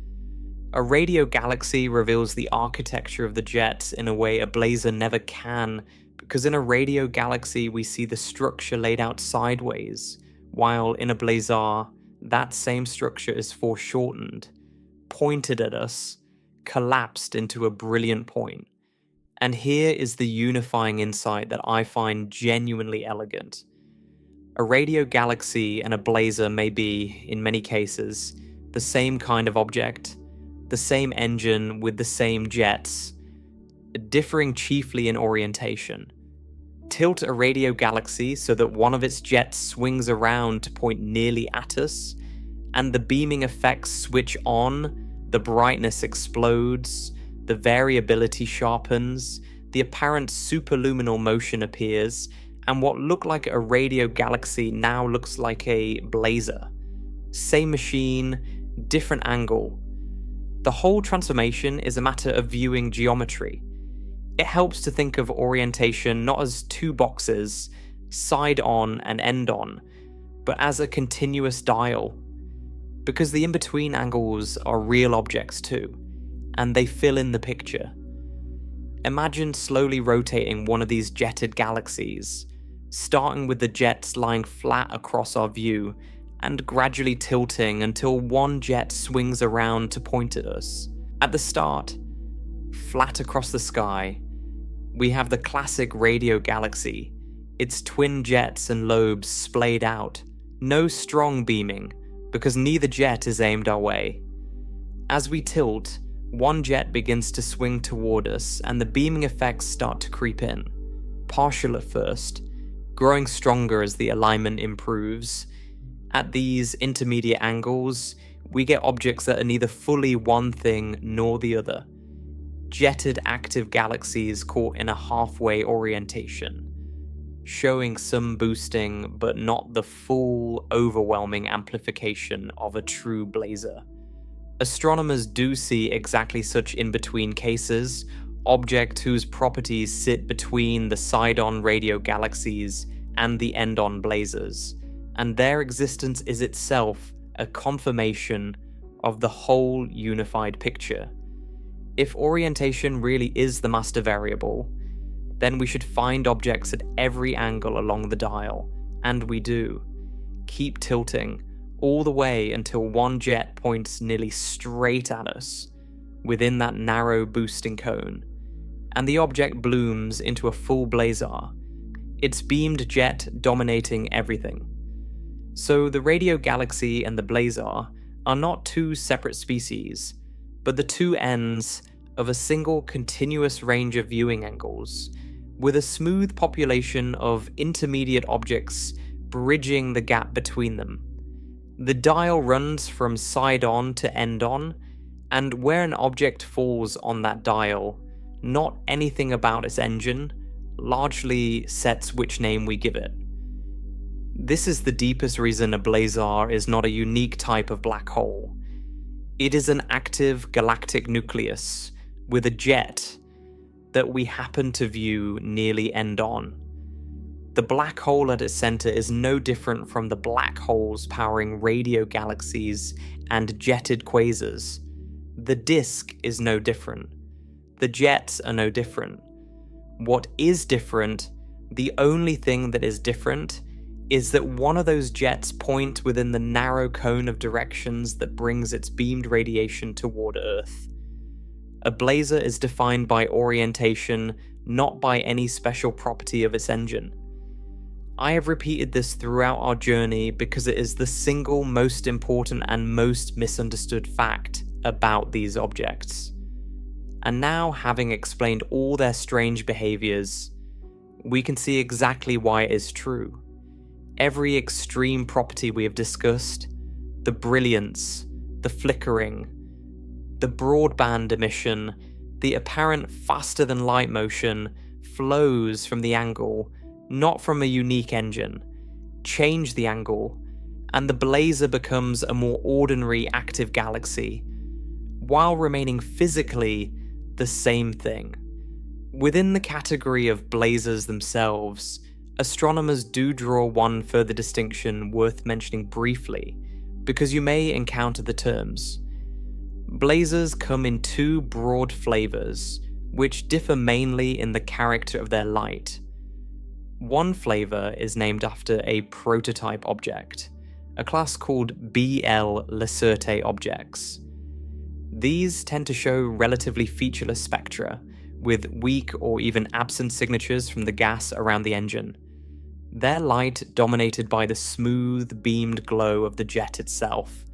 A radio galaxy reveals the architecture of the jets in a way a blazar never can, because in a radio galaxy we see the structure laid out sideways, while in a blazar, that same structure is foreshortened, pointed at us, collapsed into a brilliant point. And here is the unifying insight that I find genuinely elegant. A radio galaxy and a blazar may be, in many cases, the same kind of object, the same engine with the same jets, differing chiefly in orientation. Tilt a radio galaxy so that one of its jets swings around to point nearly at us, and the beaming effects switch on, the brightness explodes, the variability sharpens, the apparent superluminal motion appears, and what looked like a radio galaxy now looks like a blazar. Same machine, different angle. The whole transformation is a matter of viewing geometry. It helps to think of orientation not as two boxes, side on and end on, but as a continuous dial. because the in-between angles are real objects too, and they fill in the picture. Imagine slowly rotating one of these jetted galaxies, starting with the jets lying flat across our view and gradually tilting until one jet swings around to point at us. At the start, flat across the sky, we have the classic radio galaxy, its twin jets and lobes splayed out, no strong beaming, because neither jet is aimed our way. As we tilt, one jet begins to swing toward us and the beaming effects start to creep in, partial at first, growing stronger as the alignment improves. At these intermediate angles, we get objects that are neither fully one thing nor the other. Jetted active galaxies caught in a halfway orientation, showing some boosting but not the full, overwhelming amplification of a true blazar. Astronomers do see exactly such in-between cases, objects whose properties sit between the side-on radio galaxies and the end-on blazars, and their existence is itself a confirmation of the whole unified picture. If orientation really is the master variable, then we should find objects at every angle along the dial, and we do. Keep tilting, all the way until one jet points nearly straight at us, within that narrow boosting cone, and the object blooms into a full blazar, its beamed jet dominating everything. So the radio galaxy and the blazar are not two separate species, but the two ends of a single continuous range of viewing angles, with a smooth population of intermediate objects bridging the gap between them. The dial runs from side on to end on, and where an object falls on that dial, not anything about its engine, largely sets which name we give it. This is the deepest reason a blazar is not a unique type of black hole. It is an active galactic nucleus with a jet that we happen to view nearly end on. The black hole at its center is no different from the black holes powering radio galaxies and jetted quasars. The disk is no different. The jets are no different. What is different, the only thing that is different, is that one of those jets point within the narrow cone of directions that brings its beamed radiation toward Earth. A blazar is defined by orientation, not by any special property of its engine. I have repeated this throughout our journey because it is the single most important and most misunderstood fact about these objects. And now, having explained all their strange behaviors, we can see exactly why it is true. Every extreme property we have discussed, the brilliance, the flickering, the broadband emission, the apparent faster than light motion, flows from the angle, not from a unique engine. Change the angle, and the blazar becomes a more ordinary active galaxy, while remaining physically the same thing. Within the category of blazars themselves, astronomers do draw one further distinction worth mentioning briefly, because you may encounter the terms. Blazars come in two broad flavors, which differ mainly in the character of their light. One flavor is named after a prototype object, a class called BL Lacertae objects. These tend to show relatively featureless spectra, with weak or even absent signatures from the gas around the engine. Their light dominated by the smooth, beamed glow of the jet itself.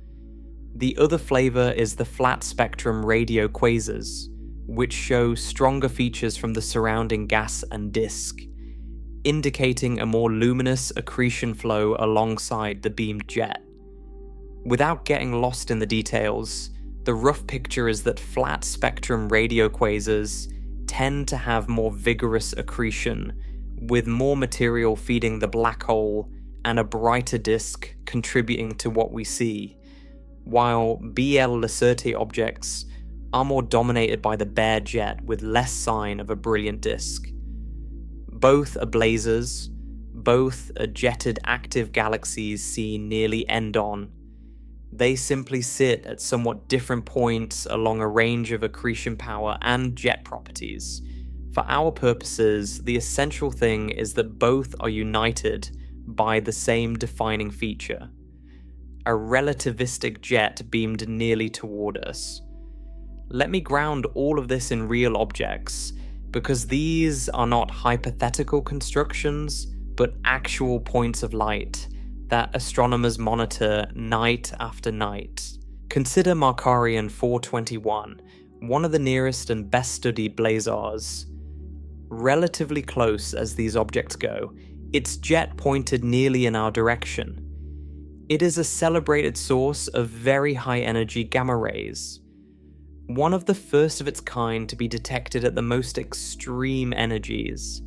The other flavor is the flat spectrum radio quasars, which show stronger features from the surrounding gas and disk, indicating a more luminous accretion flow alongside the beamed jet. Without getting lost in the details, the rough picture is that flat spectrum radio quasars tend to have more vigorous accretion, with more material feeding the black hole and a brighter disk contributing to what we see, while BL Lacertae objects are more dominated by the bare jet with less sign of a brilliant disk. Both are blazars, both are jetted active galaxies seen nearly end on. They simply sit at somewhat different points along a range of accretion power and jet properties. For our purposes, the essential thing is that both are united by the same defining feature: a relativistic jet beamed nearly toward us. Let me ground all of this in real objects, because these are not hypothetical constructions, but actual points of light that astronomers monitor night after night. Consider Markarian 421, one of the nearest and best studied blazars. Relatively close as these objects go, its jet pointed nearly in our direction. It is a celebrated source of very high energy gamma rays, one of the first of its kind to be detected at the most extreme energies,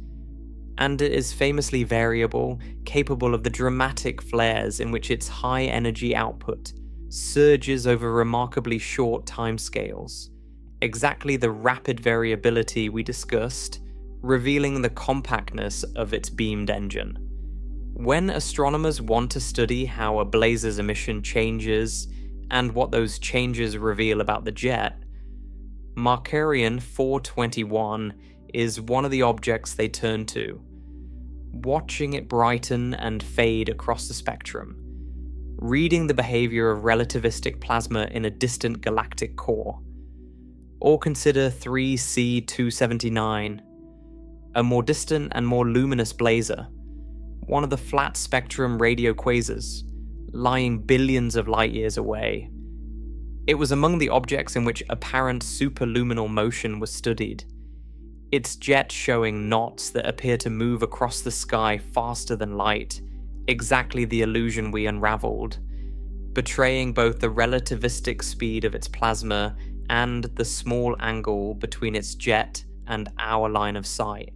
and it is famously variable, capable of the dramatic flares in which its high energy output surges over remarkably short timescales, exactly the rapid variability we discussed, revealing the compactness of its beamed engine. When astronomers want to study how a blazar's emission changes and what those changes reveal about the jet, Markarian 421 is one of the objects they turn to, watching it brighten and fade across the spectrum, reading the behavior of relativistic plasma in a distant galactic core. Or consider 3C279, a more distant and more luminous blazar, one of the flat spectrum radio quasars, lying billions of light years away. It was among the objects in which apparent superluminal motion was studied, its jet showing knots that appear to move across the sky faster than light, exactly the illusion we unraveled, betraying both the relativistic speed of its plasma and the small angle between its jet and our line of sight.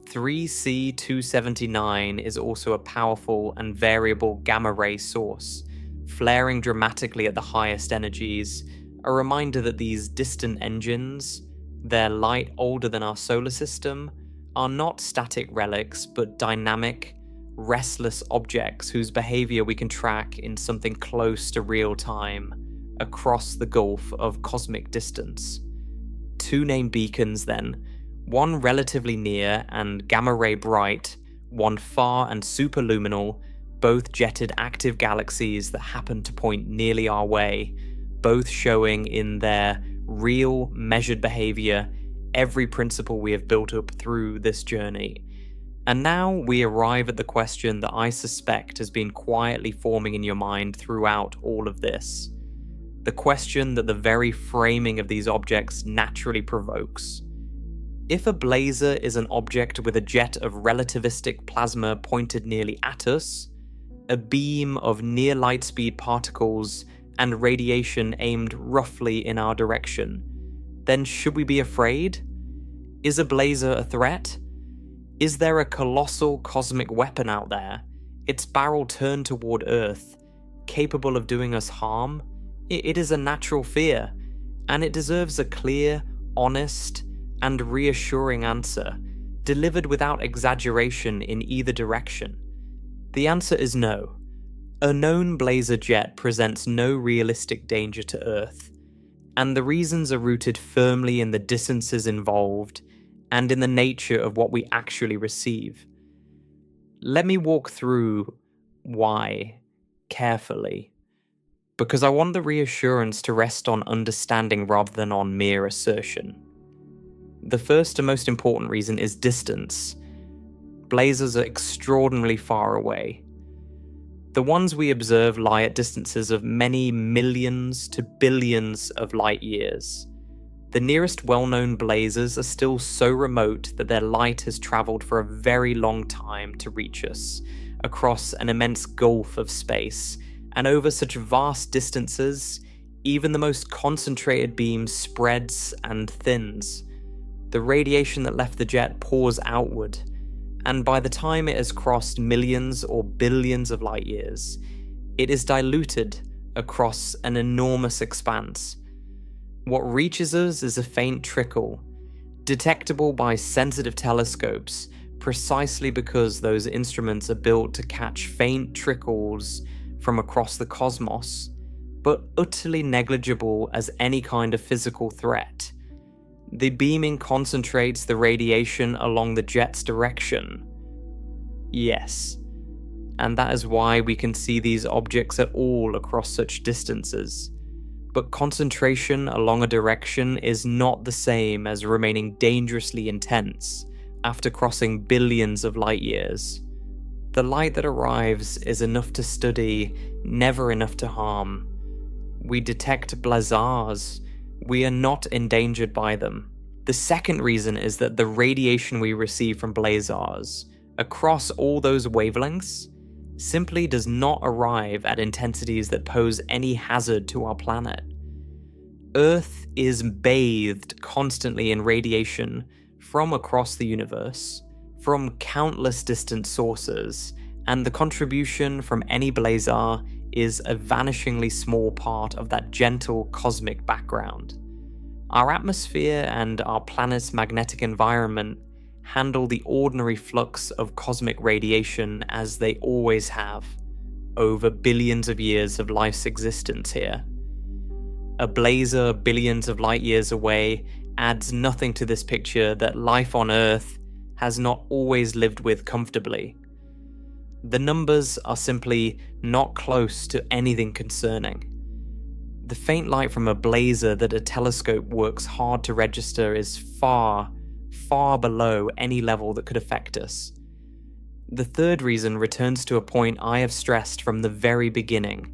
3C279 is also a powerful and variable gamma ray source, flaring dramatically at the highest energies, a reminder that these distant engines, their light older than our solar system, are not static relics but dynamic, restless objects whose behavior we can track in something close to real time across the gulf of cosmic distance. Two named beacons then, one relatively near and gamma ray bright, one far and superluminal, both jetted active galaxies that happen to point nearly our way, both showing in their real, measured behavior every principle we have built up through this journey. And now we arrive at the question that I suspect has been quietly forming in your mind throughout all of this. The question that the very framing of these objects naturally provokes. If a blazar is an object with a jet of relativistic plasma pointed nearly at us, a beam of near light speed particles and radiation aimed roughly in our direction, then should we be afraid? Is a blazar a threat? Is there a colossal cosmic weapon out there, its barrel turned toward Earth, capable of doing us harm? It is a natural fear, and it deserves a clear, honest, and reassuring answer, delivered without exaggeration in either direction. The answer is no. A known blazar jet presents no realistic danger to Earth, and the reasons are rooted firmly in the distances involved and in the nature of what we actually receive. Let me walk through why carefully, because I want the reassurance to rest on understanding rather than on mere assertion. The first and most important reason is distance. Blazars are extraordinarily far away. The ones we observe lie at distances of many millions to billions of light years. The nearest well-known blazars are still so remote that their light has travelled for a very long time to reach us, across an immense gulf of space, and over such vast distances, even the most concentrated beam spreads and thins. The radiation that left the jet pours outward, and by the time it has crossed millions or billions of light years, it is diluted across an enormous expanse. What reaches us is a faint trickle, detectable by sensitive telescopes, precisely because those instruments are built to catch faint trickles from across the cosmos, but utterly negligible as any kind of physical threat. The beaming concentrates the radiation along the jet's direction. Yes, and that is why we can see these objects at all across such distances. But concentration along a direction is not the same as remaining dangerously intense after crossing billions of light years. The light that arrives is enough to study, never enough to harm. We detect blazars. We are not endangered by them. The second reason is that the radiation we receive from blazars, across all those wavelengths, simply does not arrive at intensities that pose any hazard to our planet. Earth is bathed constantly in radiation from across the universe, from countless distant sources, and the contribution from any blazar is a vanishingly small part of that gentle cosmic background. Our atmosphere and our planet's magnetic environment handle the ordinary flux of cosmic radiation as they always have, over billions of years of life's existence here. A blazar billions of light years away adds nothing to this picture that life on Earth has not always lived with comfortably. The numbers are simply not close to anything concerning. The faint light from a blazar that a telescope works hard to register is far, far below any level that could affect us. The third reason returns to a point I have stressed from the very beginning,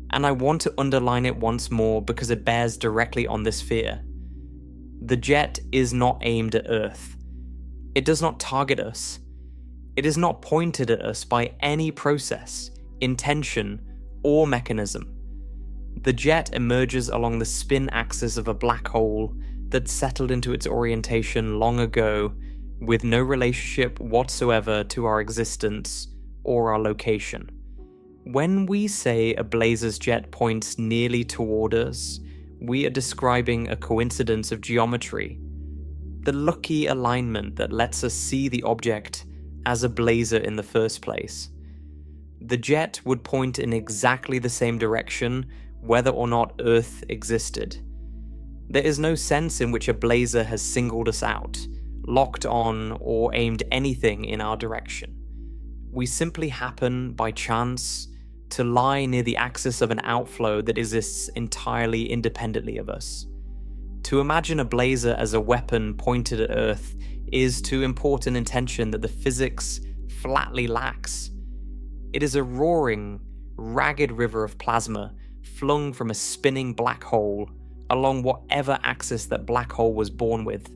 and I want to underline it once more because it bears directly on this fear. The jet is not aimed at Earth. It does not target us. It is not pointed at us by any process, intention, or mechanism. The jet emerges along the spin axis of a black hole that settled into its orientation long ago, with no relationship whatsoever to our existence or our location. When we say a blazar's jet points nearly toward us, we are describing a coincidence of geometry, the lucky alignment that lets us see the object as a blazar in the first place. The jet would point in exactly the same direction whether or not Earth existed. There is no sense in which a blazar has singled us out, locked on, or aimed anything in our direction. We simply happen, by chance, to lie near the axis of an outflow that exists entirely independently of us. To imagine a blazar as a weapon pointed at Earth is to import an intention that the physics flatly lacks. It is a roaring, ragged river of plasma flung from a spinning black hole along whatever axis that black hole was born with,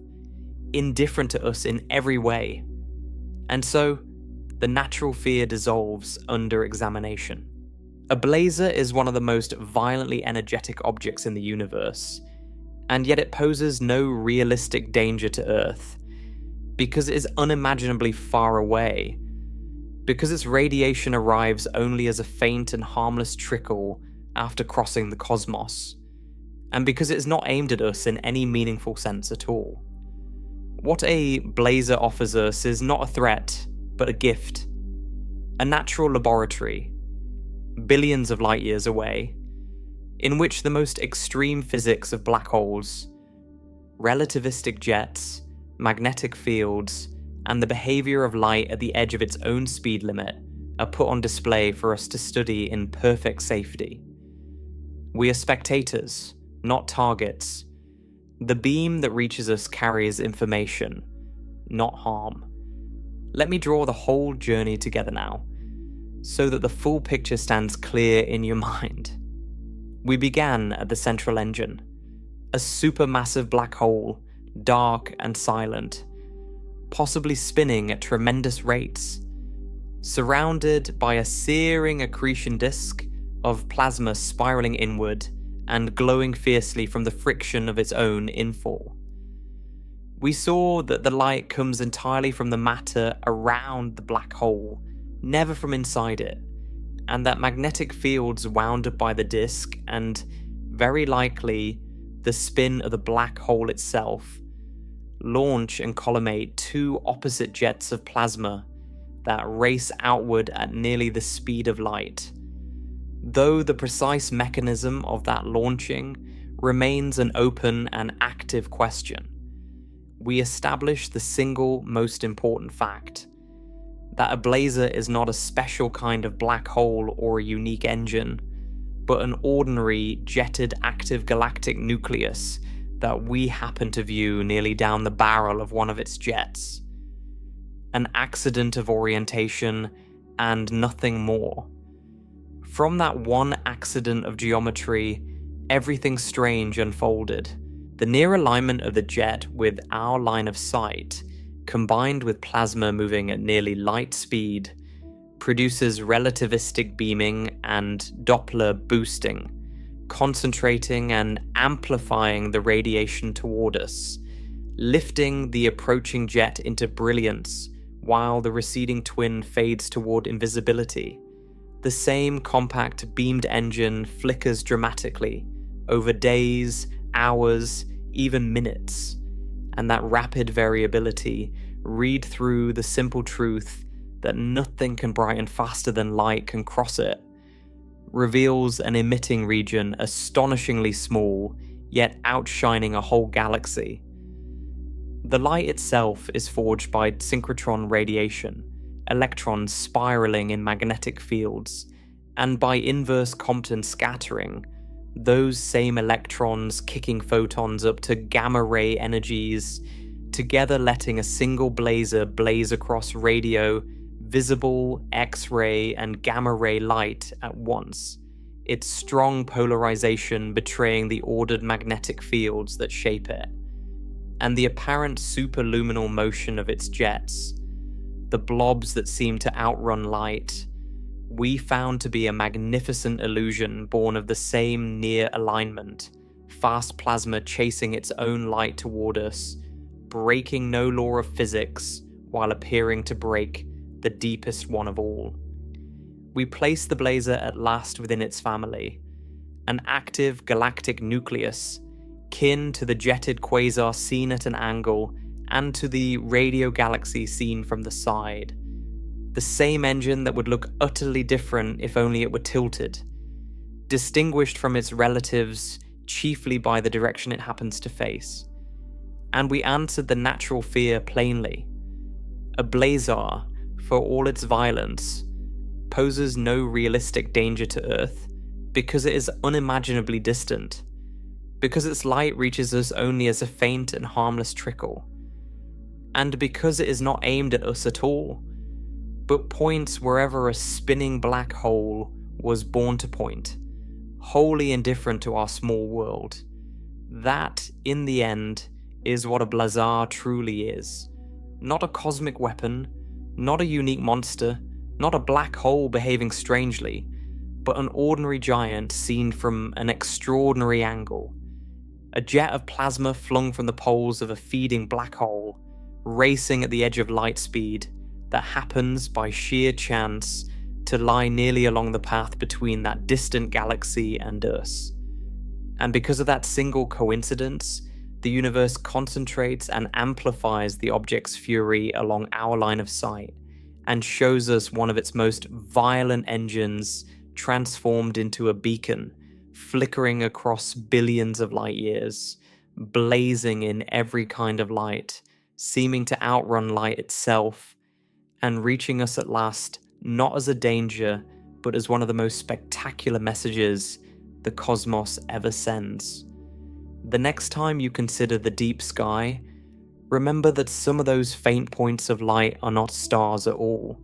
indifferent to us in every way. And so, the natural fear dissolves under examination. A blazar is one of the most violently energetic objects in the universe, and yet it poses no realistic danger to Earth, because it is unimaginably far away, because its radiation arrives only as a faint and harmless trickle after crossing the cosmos, and because it is not aimed at us in any meaningful sense at all. What a blazar offers us is not a threat, but a gift. A natural laboratory, billions of light years away, in which the most extreme physics of black holes, relativistic jets, magnetic fields, and the behavior of light at the edge of its own speed limit are put on display for us to study in perfect safety. We are spectators, not targets. The beam that reaches us carries information, not harm. Let me draw the whole journey together now, so that the full picture stands clear in your mind. We began at the central engine, a supermassive black hole, dark and silent, possibly spinning at tremendous rates, surrounded by a searing accretion disk of plasma spiraling inward and glowing fiercely from the friction of its own infall. We saw that the light comes entirely from the matter around the black hole, never from inside it, and that magnetic fields wound up by the disk and, very likely, the spin of the black hole itself, launch and collimate two opposite jets of plasma that race outward at nearly the speed of light. though the precise mechanism of that launching remains an open and active question. We establish the single most important fact: that a blazar is not a special kind of black hole or a unique engine, but an ordinary jetted active galactic nucleus that we happen to view nearly down the barrel of one of its jets. An accident of orientation and nothing more. From that one accident of geometry, everything strange unfolded. The near alignment of the jet with our line of sight, combined with plasma moving at nearly light speed, produces relativistic beaming and Doppler boosting, concentrating and amplifying the radiation toward us, lifting the approaching jet into brilliance while the receding twin fades toward invisibility. The same compact beamed engine flickers dramatically over days, hours, even minutes, and that rapid variability read through the simple truth that nothing can brighten faster than light can cross it, reveals an emitting region astonishingly small, yet outshining a whole galaxy. The light itself is forged by synchrotron radiation, electrons spiraling in magnetic fields, and by inverse-Compton scattering, those same electrons kicking photons up to gamma-ray energies, together letting a single blazar blaze across radio, visible, X-ray, and gamma-ray light at once, its strong polarization betraying the ordered magnetic fields that shape it, and the apparent superluminal motion of its jets, the blobs that seem to outrun light, we found to be a magnificent illusion born of the same near alignment, fast plasma chasing its own light toward us, breaking no law of physics while appearing to break the deepest one of all. We place the blazar at last within its family, an active galactic nucleus, kin to the jetted quasar seen at an angle and to the radio galaxy seen from the side. The same engine that would look utterly different if only it were tilted, distinguished from its relatives chiefly by the direction it happens to face. And we answered the natural fear plainly. A blazar, for all its violence, poses no realistic danger to Earth because it is unimaginably distant, because its light reaches us only as a faint and harmless trickle, and because it is not aimed at us at all, but points wherever a spinning black hole was born to point, wholly indifferent to our small world. That, in the end, is what a blazar truly is. Not a cosmic weapon, not a unique monster, not a black hole behaving strangely, but an ordinary giant seen from an extraordinary angle. A jet of plasma flung from the poles of a feeding black hole, racing at the edge of light speed, that happens by sheer chance to lie nearly along the path between that distant galaxy and us. And because of that single coincidence, the universe concentrates and amplifies the object's fury along our line of sight, and shows us one of its most violent engines transformed into a beacon, flickering across billions of light years, blazing in every kind of light, seeming to outrun light itself, and reaching us at last not as a danger, but as one of the most spectacular messages the cosmos ever sends. The next time you consider the deep sky, remember that some of those faint points of light are not stars at all,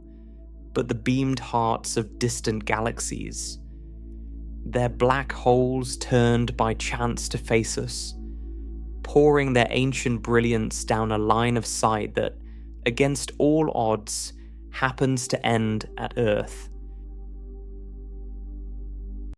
but the beamed hearts of distant galaxies. They're black holes turned by chance to face us, pouring their ancient brilliance down a line of sight that, against all odds, happens to end at Earth.